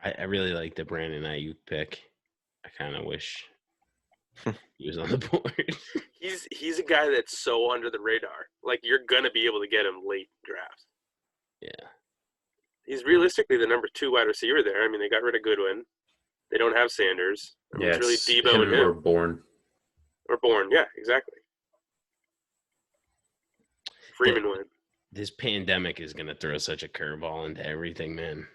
I really like the Brandon Ayuk pick. I kind of wish he was on the board. He's a guy that's so under the radar. Like, you're going to be able to get him late in drafts. Yeah. He's realistically the number 2 wide receiver there. I mean, they got rid of Goodwin. They don't have Sanders. I mean, Yeah, it's really it's Debo him and or him. Bourne. Or Bourne. Yeah, exactly. Freeman went. This pandemic is going to throw such a curveball into everything, man.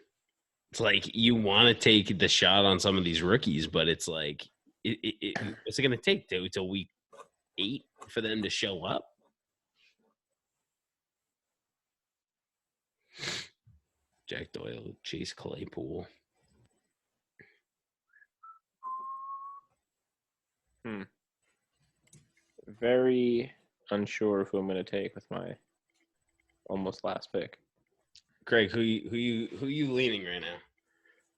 It's like you want to take the shot on some of these rookies, but it's like, what's it going to take till week 8 for them to show up? Jack Doyle, Chase Claypool. Very unsure of who I'm going to take with my almost last pick. Craig, who you leaning right now?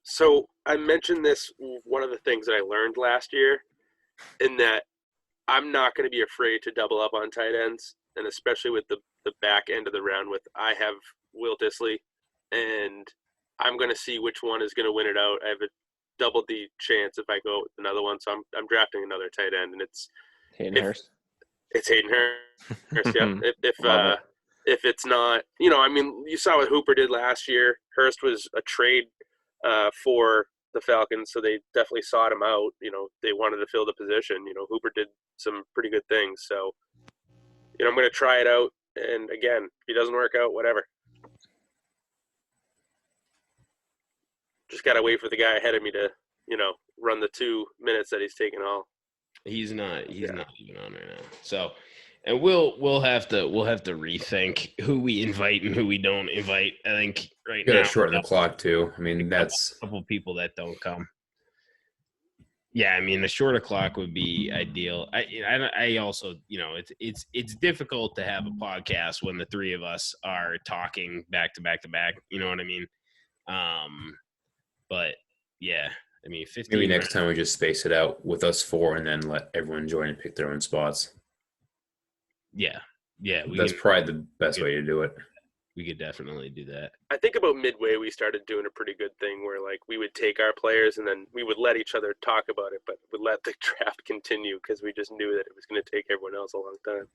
So I mentioned this, one of the things that I learned last year, in that I'm not going to be afraid to double up on tight ends, and especially with the back end of the round. I have Will Dissly, and I'm going to see which one is going to win it out. I have a double the chance if I go with another one, so I'm drafting another tight end, and it's Hayden Hurst. It's Hayden Hurst. Yeah. If it's not, I mean, you saw what Hooper did last year. Hurst was a trade for the Falcons, so they definitely sought him out. They wanted to fill the position. Hooper did some pretty good things. So, I'm going to try it out. And again, if he doesn't work out, whatever. Just got to wait for the guy ahead of me to, run the 2 minutes that he's taking all. He's not even on right now. So, and we'll have to rethink who we invite and who we don't invite. I think right now. Got to shorten the clock too. I mean, that's a couple people that don't come. Yeah, I mean, a shorter clock would be ideal. I also, it's difficult to have a podcast when the three of us are talking back to back to back. You know what I mean? But yeah, I mean, 15. Maybe next time we just space it out with us 4 and then let everyone join and pick their own spots. Yeah. That's probably the best way to do it. We could definitely do that. I think about midway we started doing a pretty good thing where, like, we would take our players and then we would let each other talk about it, but would let the draft continue because we just knew that it was going to take everyone else a long time.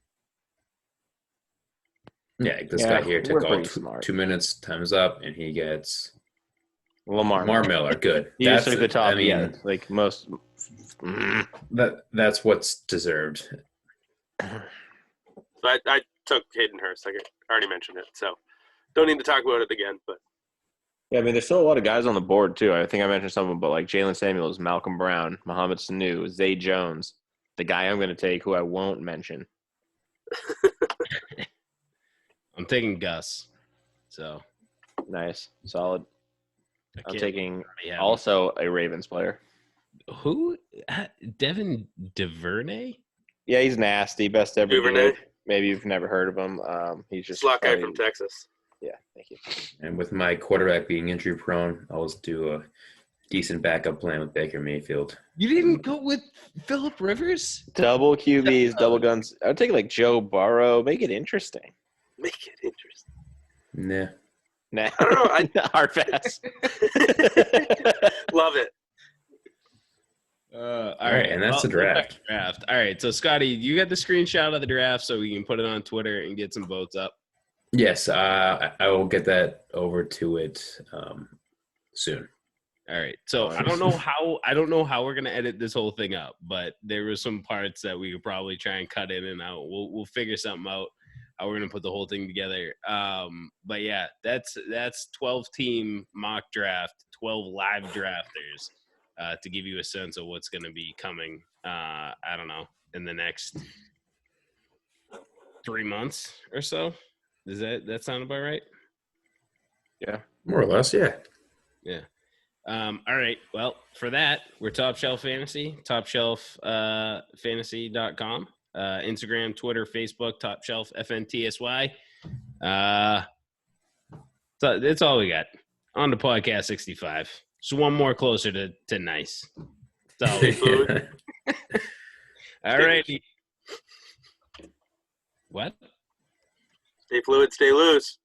Yeah, this guy here took all 2 minutes, time's up, and he gets Lamar Miller. Good. That's the top. Like most. That's what's deserved. I took Hayden Hurst. I already mentioned it, so don't need to talk about it again. But yeah, I mean, there's still a lot of guys on the board too. I think I mentioned some of them, but like Jalen Samuels, Malcolm Brown, Mohamed Sanu, Zay Jones, the guy I'm going to take, who I won't mention. I'm taking Gus. So nice, solid. I'm taking also a Ravens player. Who? Devin Duvernay? Yeah, he's nasty. Best ever. Duvernay. Maybe you've never heard of him. He's just slot guy from Texas. Yeah, thank you. And with my quarterback being injury prone, I'll just do a decent backup plan with Baker Mayfield. You didn't go with Phillip Rivers? Double QBs, double guns. I would take like Joe Burrow. Make it interesting. Nah. I don't know. Hard pass. Love it. All right, and that's the draft. All right, so Scotty, you got the screenshot of the draft so we can put it on Twitter and get some votes up. Yes, I will get that over to it soon. All right, so I don't know how we're gonna edit this whole thing up, but there were some parts that we could probably try and cut in and out. We'll figure something out how we're gonna put the whole thing together. But yeah, that's 12-team mock draft, 12 live drafters. To give you a sense of what's going to be coming, I don't know, in the next 3 months or so. Does that sound about right? Yeah. More or less, yeah. Yeah. All right. Well, for that, we're Top Shelf Fantasy, topshelffantasy.com, Instagram, Twitter, Facebook, Top Shelf FNTSY. So that's all we got. On to podcast 65. So one more closer to nice. So, all righty. What? Stay fluid, stay loose.